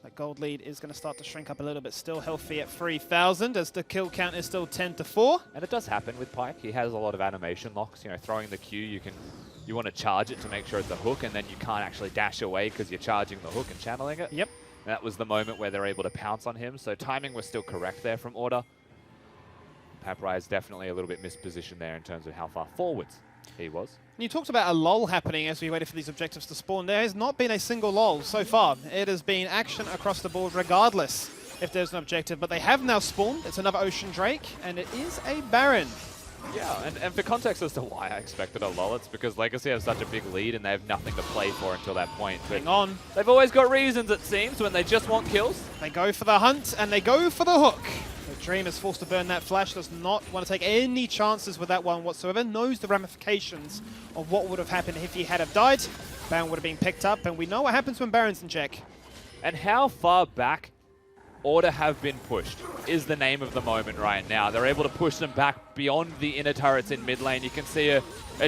That gold lead is going to start to shrink up a little bit. Still healthy at 3,000 as the kill count is still 10-4. And it does happen with Pike. He has a lot of animation locks. You know, throwing the Q, you want to charge it to make sure it's a hook, and then you can't actually dash away because you're charging the hook and channeling it. Yep. And that was the moment where they're able to pounce on him. So timing was still correct there from Order. Peprise definitely a little bit mispositioned there in terms of how far forwards he was. You talked about a lull happening as we waited for these objectives to spawn. There has not been a single lull so far. It has been action across the board regardless if there's an objective. But they have now spawned. It's another Ocean Drake, and it is a Baron. Yeah, and for context as to why I expected a lull, it's because Legacy have such a big lead and they have nothing to play for until that point. But hang on. They've always got reasons, it seems, when they just want kills. They go for the hunt, and they go for the hook. The Dream is forced to burn that flash, does not want to take any chances with that one whatsoever, knows the ramifications of what would have happened if he had have died. Baron would have been picked up, and we know what happens when Baron's in check. And how far back Order have been pushed is the name of the moment right now. They're able to push them back beyond the inner turrets in mid lane. You can see a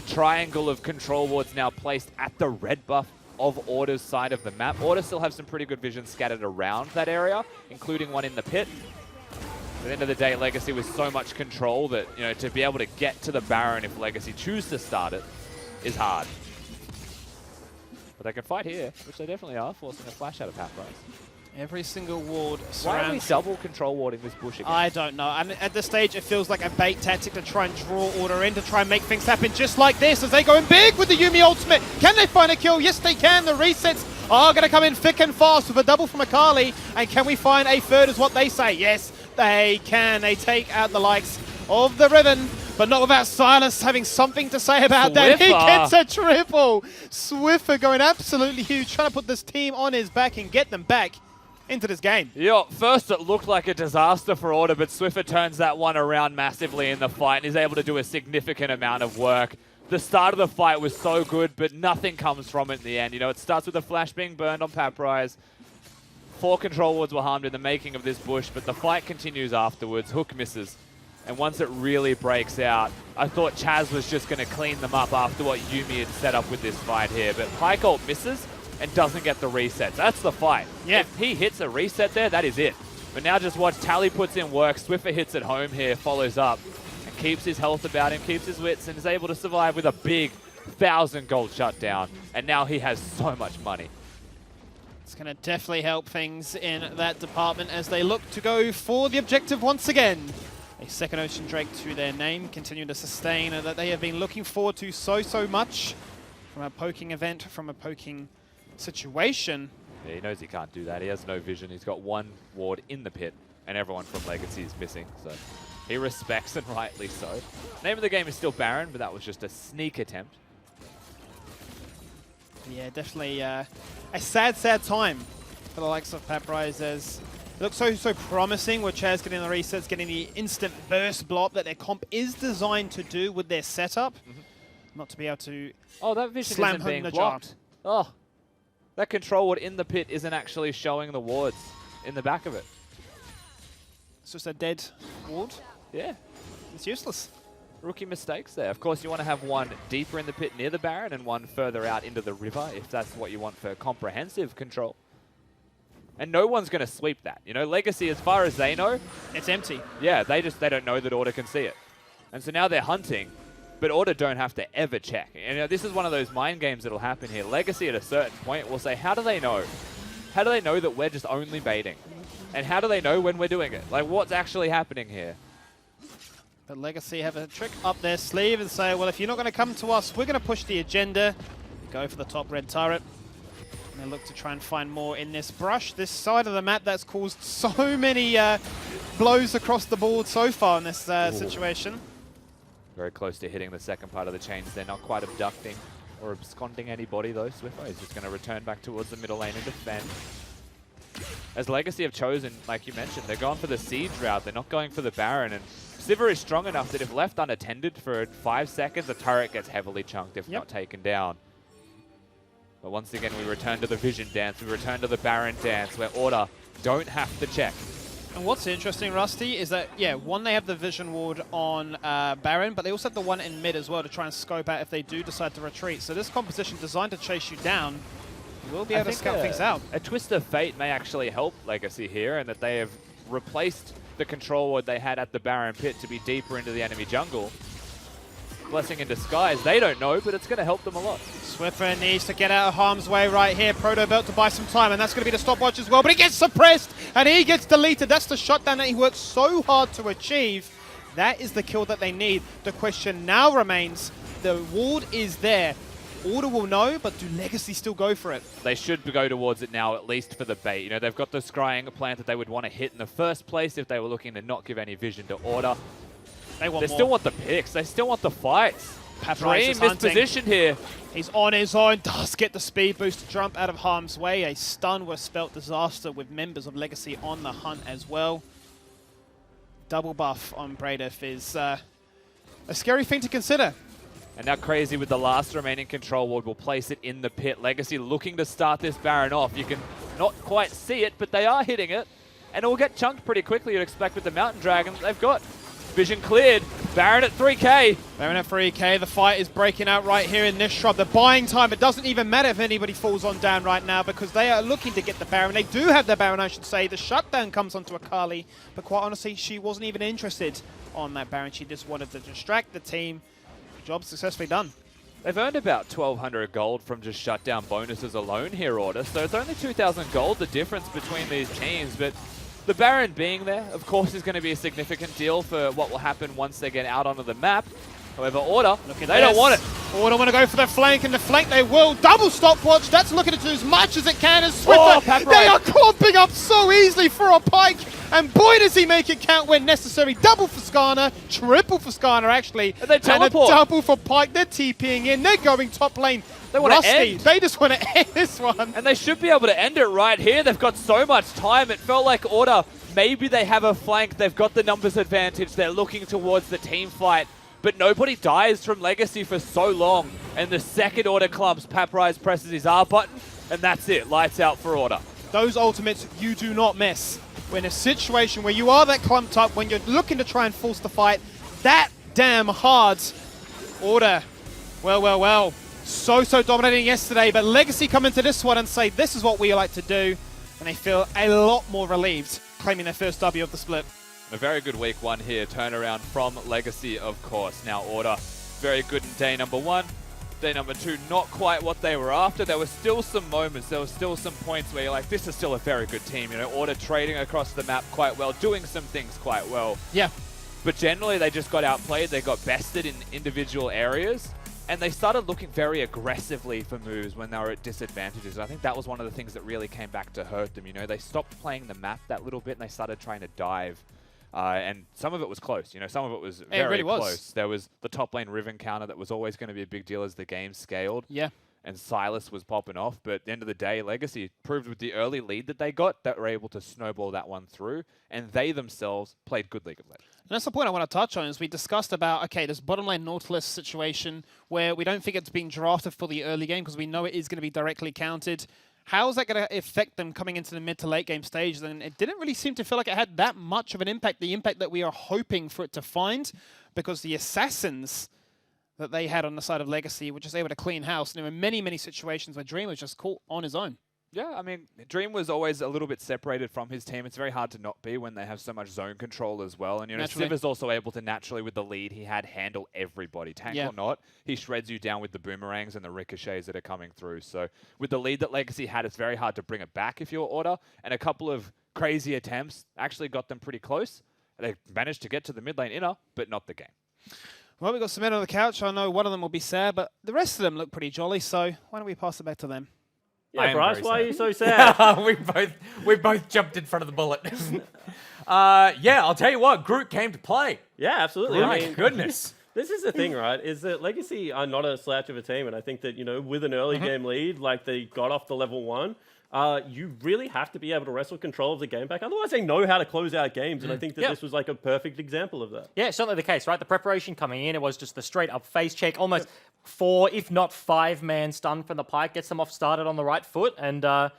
triangle of control wards now placed at the red buff of Order's side of the map. Order still have some pretty good vision scattered around that area, including one in the pit. At the end of the day, Legacy with so much control that, you know, to be able to get to the Baron if Legacy choose to start it is hard. But they can fight here, which they definitely are, forcing a flash out of Pathrise. Every single ward surrounds... Why are we double control warding this bush again? I don't know. And at this stage, it feels like a bait tactic to try and draw Order in, to try and make things happen just like this as they go in big with the Yuumi ultimate. Can they find a kill? Yes, they can. The resets are going to come in thick and fast with a double from Akali. And can we find a third is what they say? Yes, they can. They take out the likes of the Riven, but not without Silas having something to say about that. He gets a triple. Swiffer going absolutely huge, trying to put this team on his back and get them back into this game. Yeah, first it looked like a disaster for Order, but Swiffer turns that one around massively in the fight and is able to do a significant amount of work. The start of the fight was so good, but nothing comes from it in the end. You know, it starts with a flash being burned on Pathrise. 4 control wards were harmed in the making of this bush, but the fight continues afterwards. Hook misses. And once it really breaks out, I thought Chaz was just going to clean them up after what Yuumi had set up with this fight here. But Pike ult misses and doesn't get the resets. That's the fight. Yeah. If he hits a reset there, that is it. But now just watch, Tally puts in work, Swiffer hits it home here, follows up, and keeps his health about him, keeps his wits, and is able to survive with a big 1,000 gold shutdown. And now he has so much money. It's going to definitely help things in that department as they look to go for the objective once again. A second Ocean Drake to their name, continuing to sustain that they have been looking forward to so much from a poking event, from a poking situation. Yeah, he knows he can't do that. He has no vision. He's got 1 ward in the pit, and everyone from Legacy is missing. So he respects, and rightly so. Name of the game is still Baron, but that was just a sneak attempt. Yeah, definitely a sad time for the likes of Pathrise as it looks so promising with Chaz getting the resets, getting the instant burst block that their comp is designed to do with their setup. Not to be able to that vision slam isn't home being the blocked. jar. Oh, that control ward in the pit isn't actually showing the wards in the back of it. It's just a dead ward. Yeah, It's useless. rookie mistakes there. Of course, you want to have one deeper in the pit near the Baron and one further out into the river if that's what you want for comprehensive control. And no one's going to sweep that. You know, Legacy, as far as they know, It's empty. yeah, they don't know that Order can see it. And so now they're hunting, but Order don't have to ever check. And, you know, this is one of those mind games that'll happen here. Legacy at a certain point will say, how do they know? How do they know that we're just only baiting? And how do they know when we're doing it? Like, what's actually happening here? But Legacy have a trick up their sleeve and say, well, if you're not going to come to us, we're going to push the agenda. Go for the top red turret. And they look to try and find more in this brush. This side of the map that's caused so many blows across the board so far in this situation. Very close to hitting the second part of the chains. They're not quite abducting or absconding anybody, though. Swiffer is just going to return back towards the middle lane and defend. As Legacy have chosen, like you mentioned, they're going for the siege route. They're not going for the Baron. And Sivir is strong enough that if left unattended for 5 seconds, the turret gets heavily chunked if not taken down. But once again, we return to the Vision dance. We return to the Baron dance, where Order don't have to check. And what's interesting, Rusty, is that, yeah, one, they have the Vision Ward on Baron, but they also have the one in mid as well to try and scope out if they do decide to retreat. So this composition designed to chase you down, you will be able to scout things out. A twist of fate may actually help Legacy here, and that they have replaced the control ward they had at the Baron pit to be deeper into the enemy jungle. Blessing in disguise. They don't know, but it's going to help them a lot. Swiffer needs to get out of harm's way right here. Proto Belt to buy some time, and that's going to be the stopwatch as well. But he gets suppressed, and he gets deleted. That's the shutdown that he worked so hard to achieve. That is the kill that they need. The question now remains, the ward is there. Order will know, but do Legacy still go for it? They should go towards it now, at least for the bait. You know, they've got the scrying plant that they would want to hit in the first place if they were looking to not give any vision to Order. They still want the picks. They still want the fights. Dream mispositioned here. He's on his own. Does get the speed boost to jump out of harm's way. A stun was spelt disaster with members of Legacy on the hunt as well. Double buff on Bradef is a scary thing to consider. And now Crazy with the last remaining control ward will place it in the pit. Legacy looking to start this Baron off. You can not quite see it, but they are hitting it. And it will get chunked pretty quickly, you'd expect, with the Mountain Dragon they've got. Vision cleared. Baron at 3k. Baron at 3k. The fight is breaking out right here in this shrub. The buying time, it doesn't even matter if anybody falls on down right now because they are looking to get the Baron. They do have the Baron, I should say. The shutdown comes onto Akali, but quite honestly, she wasn't even interested on that Baron. She just wanted to distract the team. Job successfully done. They've earned about 1,200 gold from just shutdown bonuses alone here, Order. So it's only 2,000 gold, the difference between these teams. But the Baron being there, of course, is going to be a significant deal for what will happen once they get out onto the map. However, Order, they don't want it. Order want to go for the flank, and the flank they will. Double stopwatch. That's looking to do as much as it can as Swiffer. They are clomping up so easily for a Pyke, and boy does he make it count when necessary. Double for Skarner, triple for Skarner actually, and they teleport. And a double for Pyke. They're TPing in. They're going top lane. They want to end. They just want to end this one. And they should be able to end it right here. They've got so much time. It felt like Order, maybe they have a flank. They've got the numbers advantage. They're looking towards the team fight. But nobody dies from Legacy for so long. And the second Order clumps, Paprise presses his R button, and that's it. Lights out for Order. Those ultimates you do not miss. When in a situation where you are that clumped up, when you're looking to try and force the fight, that damn hard. Order, well. So dominating yesterday, but Legacy come into this one and say, this is what we like to do. And they feel a lot more relieved, claiming their first W of the split. A very good week one here. Turnaround from Legacy, of course. Now Order, very good in day number 1. Day number 2, not quite what they were after. There were still some moments, there were still some points where you're like, this is still a very good team. You know, Order trading across the map quite well, doing some things quite well. Yeah. But generally, they just got outplayed. They got bested in individual areas. And they started looking very aggressively for moves when they were at disadvantages. I think that was one of the things that really came back to hurt them. You know, they stopped playing the map that little bit and they started trying to dive. And some of it was close. You know, some of it was very close. There was the top lane Riven counter that was always going to be a big deal as the game scaled. Yeah. And Silas was popping off. But at the end of the day, Legacy proved with the early lead that they got that were able to snowball that one through. And they themselves played good League of Legends. And that's the point I want to touch on, is we discussed about, okay, this bottom lane Nautilus situation where we don't think it's being drafted for the early game because we know it is going to be directly counted. How is that going to affect them coming into the mid to late game stage? And it didn't really seem to feel like it had that much of an impact, the impact that we are hoping for it to find, because the assassins that they had on the side of Legacy were just able to clean house. And there were many situations where Dream was just caught on his own. Yeah, I mean, Dream was always a little bit separated from his team. It's very hard to not be when they have so much zone control as well. And, you know, Civ is also able to naturally, with the lead he had, handle everybody. Tank or not, he shreds you down with the boomerangs and the ricochets that are coming through. So with the lead that Legacy had, it's very hard to bring it back if you're Order. And a couple of crazy attempts actually got them pretty close. They managed to get to the mid lane inner, but not the game. Well, we've got some men on the couch. I know one of them will be sad, but the rest of them look pretty jolly. So why don't we pass it back to them? Yeah, Bryce, why are you so sad? we both jumped in front of the bullet. Yeah, I'll tell you what, Groot came to play. Yeah, absolutely. My goodness. This is the thing, right, is that Legacy are not a slouch of a team, and I think that, you know, with an early game lead, like they got off the level 1, you really have to be able to wrestle control of the game back. Otherwise, they know how to close out games, and I think that this was like a perfect example of that. Yeah, certainly the case, right? The preparation coming in, it was just the straight-up face check, almost 4, if not 5-man stun from the Pyke, gets them off started on the right foot, and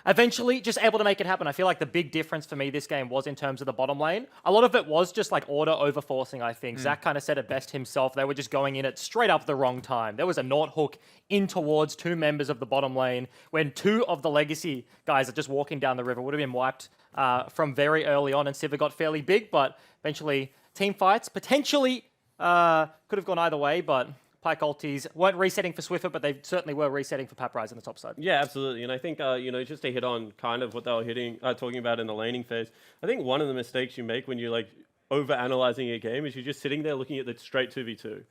eventually just able to make it happen. I feel like the big difference for me this game was in terms of the bottom lane. A lot of it was just like Order overforcing, I think. Zach kind of said it best himself. They were just going in at straight up the wrong time. There was a Naut hook in towards 2 members of the bottom lane when 2 of the Legacy guys are just walking down the river. Would have been wiped from very early on, and Sivir got fairly big, but eventually team fights potentially could have gone either way, but Pyke ultis weren't resetting for Swiffer, but they certainly were resetting for Paprise on the top side. Yeah, absolutely. And I think, you know, just to hit on kind of what they were talking about in the laning phase, I think one of the mistakes you make when you're like over-analyzing a game is you're just sitting there looking at the straight 2v2.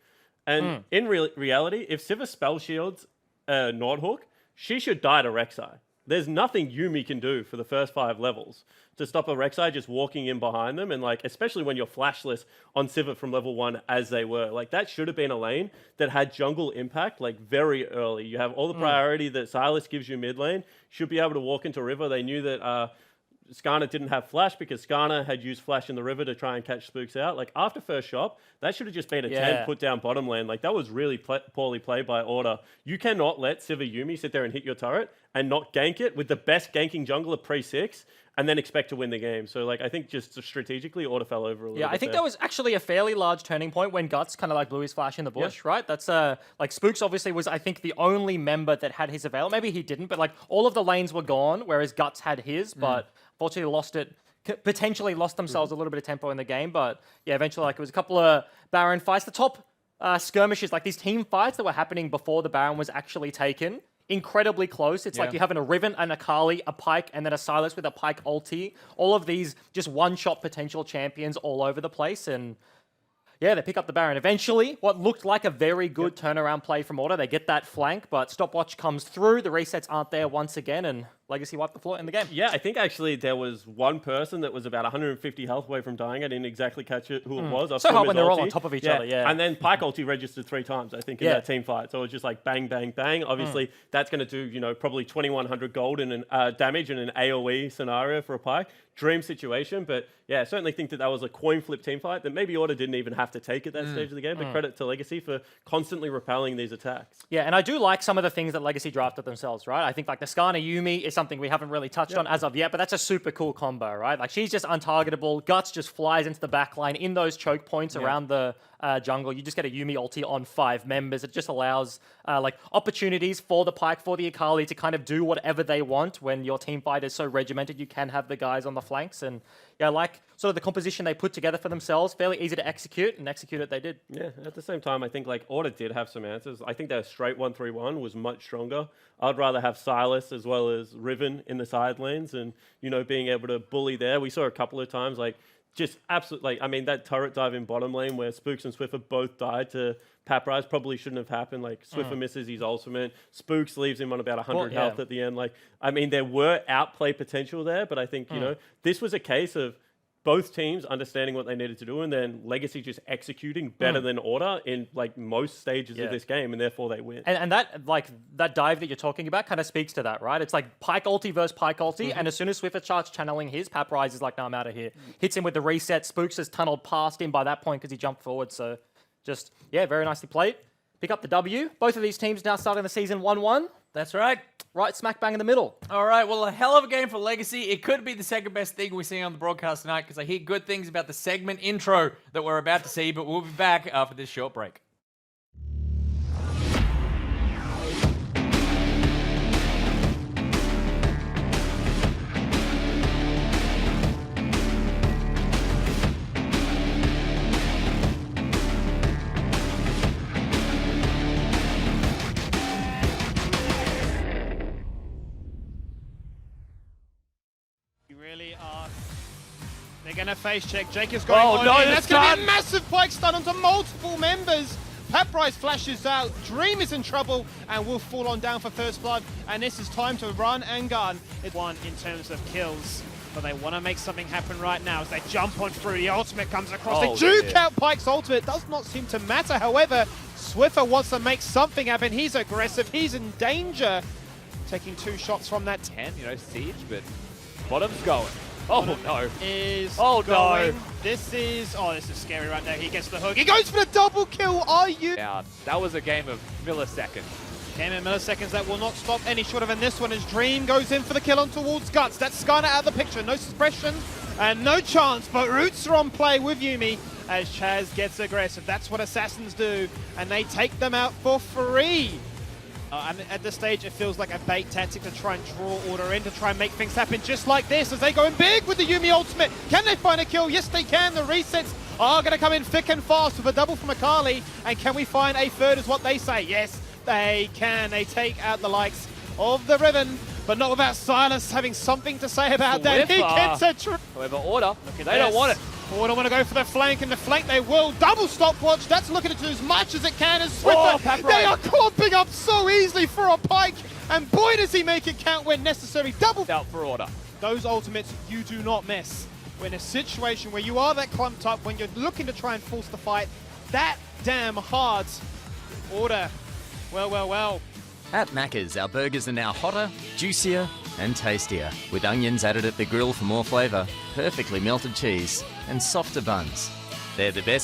And in reality, if Sivir spell shields Nordhawk, she should die to Rek'Sai. There's nothing Yuumi can do for the first 5 levels to stop a Rek'Sai just walking in behind them, and like, especially when you're flashless on Sivir from level 1 as they were. Like, that should have been a lane that had jungle impact like very early. You have all the priority that Silas gives you mid lane. Should be able to walk into river. They knew that Skarner didn't have Flash because Skarner had used Flash in the river to try and catch Spooks out. Like, after first shot, that should have just been a 10 put down bottom lane. Like, that was really poorly played by Order. You cannot let Sivir Yuumi sit there and hit your turret and not gank it with the best ganking jungler pre-6 and then expect to win the game. So, like, I think just strategically, Order fell over a little bit. Yeah, I think that was actually a fairly large turning point when Guts kind of like blew his Flash in the bush, right? That's like Spooks obviously was, I think, the only member that had his avail. Maybe he didn't, but like all of the lanes were gone, whereas Guts had his, but unfortunately lost it. Potentially lost themselves a little bit of tempo in the game, but yeah, eventually like it was a couple of Baron fights. The top skirmishes, like these team fights that were happening before the Baron was actually taken, incredibly close. It's like you having a Riven, an Akali, a Pyke, and then a Sylas with a Pyke ulti. All of these just one-shot potential champions all over the place, and yeah, they pick up the Baron. Eventually, what looked like a very good turnaround play from Order, they get that flank, but Stopwatch comes through, the resets aren't there once again, and Legacy wiped the floor in the game. Yeah, I think actually there was one person that was about 150 health away from dying. I didn't exactly catch it who it was. So hot when they're all on top of each other, And then Pyke ulti registered 3 times, I think, in that team fight. So it was just like bang, bang, bang. Obviously, that's going to do, you know, probably 2,100 gold in an damage in an AoE scenario for a Pyke. Dream situation, but yeah, I certainly think that that was a coin flip team fight that maybe Order didn't even have to take at that stage of the game, but credit to Legacy for constantly repelling these attacks. Yeah, and I do like some of the things that Legacy drafted themselves, right? I think like the Skarner Yuumi is something we haven't really touched on as of yet, but that's a super cool combo, right? Like she's just untargetable, Guts just flies into the back line in those choke points around the jungle. You just get a Yuumi ulti on 5 members. It just allows like opportunities for the Pyke, for the Akali to kind of do whatever they want when your team fight is so regimented. You can have the guys on the flanks, and yeah, like sort of the composition they put together for themselves, fairly easy to execute, and execute it they did. Yeah, at the same time, I think like Order did have some answers. I think their straight 1-3-1 was much stronger. I'd rather have Sylas as well as Riven in the side lanes and, you know, being able to bully there. We saw a couple of times, like, just absolutely, like, I mean, that turret dive in bottom lane where Spooks and Swiffer both died to Paprise probably shouldn't have happened. Like, Swiffer misses his ultimate. Spooks leaves him on about 100 health at the end. Like, I mean, there were outplay potential there, but I think, you know, this was a case of both teams understanding what they needed to do and then Legacy just executing better than Order in, like, most stages of this game, and therefore they win. And that, like, that dive that you're talking about kind of speaks to that, right? It's like Pyke ulti versus Pyke ulti, and as soon as Swiffer starts channeling his, Paprise is like, no, I'm out of here. Hits him with the reset. Spooks has tunneled past him by that point because he jumped forward, so just, yeah, very nicely played. Pick up the W. Both of these teams now starting the season 1-1. That's right. Right smack bang in the middle. All right, well, a hell of a game for Legacy. It could be the second best thing we're seeing on the broadcast tonight because I hear good things about the segment intro that we're about to see, but we'll be back after this short break. They're going to face check. Jake is going on. No, that's going to be a massive Pyke stun onto multiple members. Paprise flashes out. Dream is in trouble and will fall on down for first blood. And this is time to run and gun. It's one in terms of kills. But they want to make something happen right now as they jump on through. The ultimate comes across. They juke out Pyke's ultimate. It does not seem to matter. However, Swiffer wants to make something happen. He's aggressive. He's in danger. Taking 2 shots from that 10, you know, siege, but bottom's going. Oh no. Is no. This is scary right now. He gets the hook. He goes for the double kill. Are you? Yeah, that was a game of milliseconds. Game of milliseconds that will not stop any shorter than this one as Dream goes in for the kill on towards Guts. That's Skarner out of the picture. No suppression and no chance, but Roots are on play with Yuumi as Chaz gets aggressive. That's what Assassins do, and they take them out for free. And at this stage, it feels like a bait tactic to try and draw Order in, to try and make things happen just like this as they go in big with the Yuumi ultimate. Can they find a kill? Yes, they can. The resets are going to come in thick and fast with a double from Akali. And can we find a third is what they say? Yes, they can. They take out the likes of the Riven, but not without Sylas having something to say about that. He gets a However, Order, they don't want it. Order want to go for the flank, and the flank they will. Double stopwatch. That's looking to do as much as it can as Swiffer. They are clumping up so easily for a Pyke, and boy does he make it count when necessary. Double out for Order. Those ultimates you do not miss. When in a situation where you are that clumped up, when you're looking to try and force the fight, that damn hard. Order. Well. At Macca's, our burgers are now hotter, juicier, and tastier, with onions added at the grill for more flavour, perfectly melted cheese, and softer buns. They're the best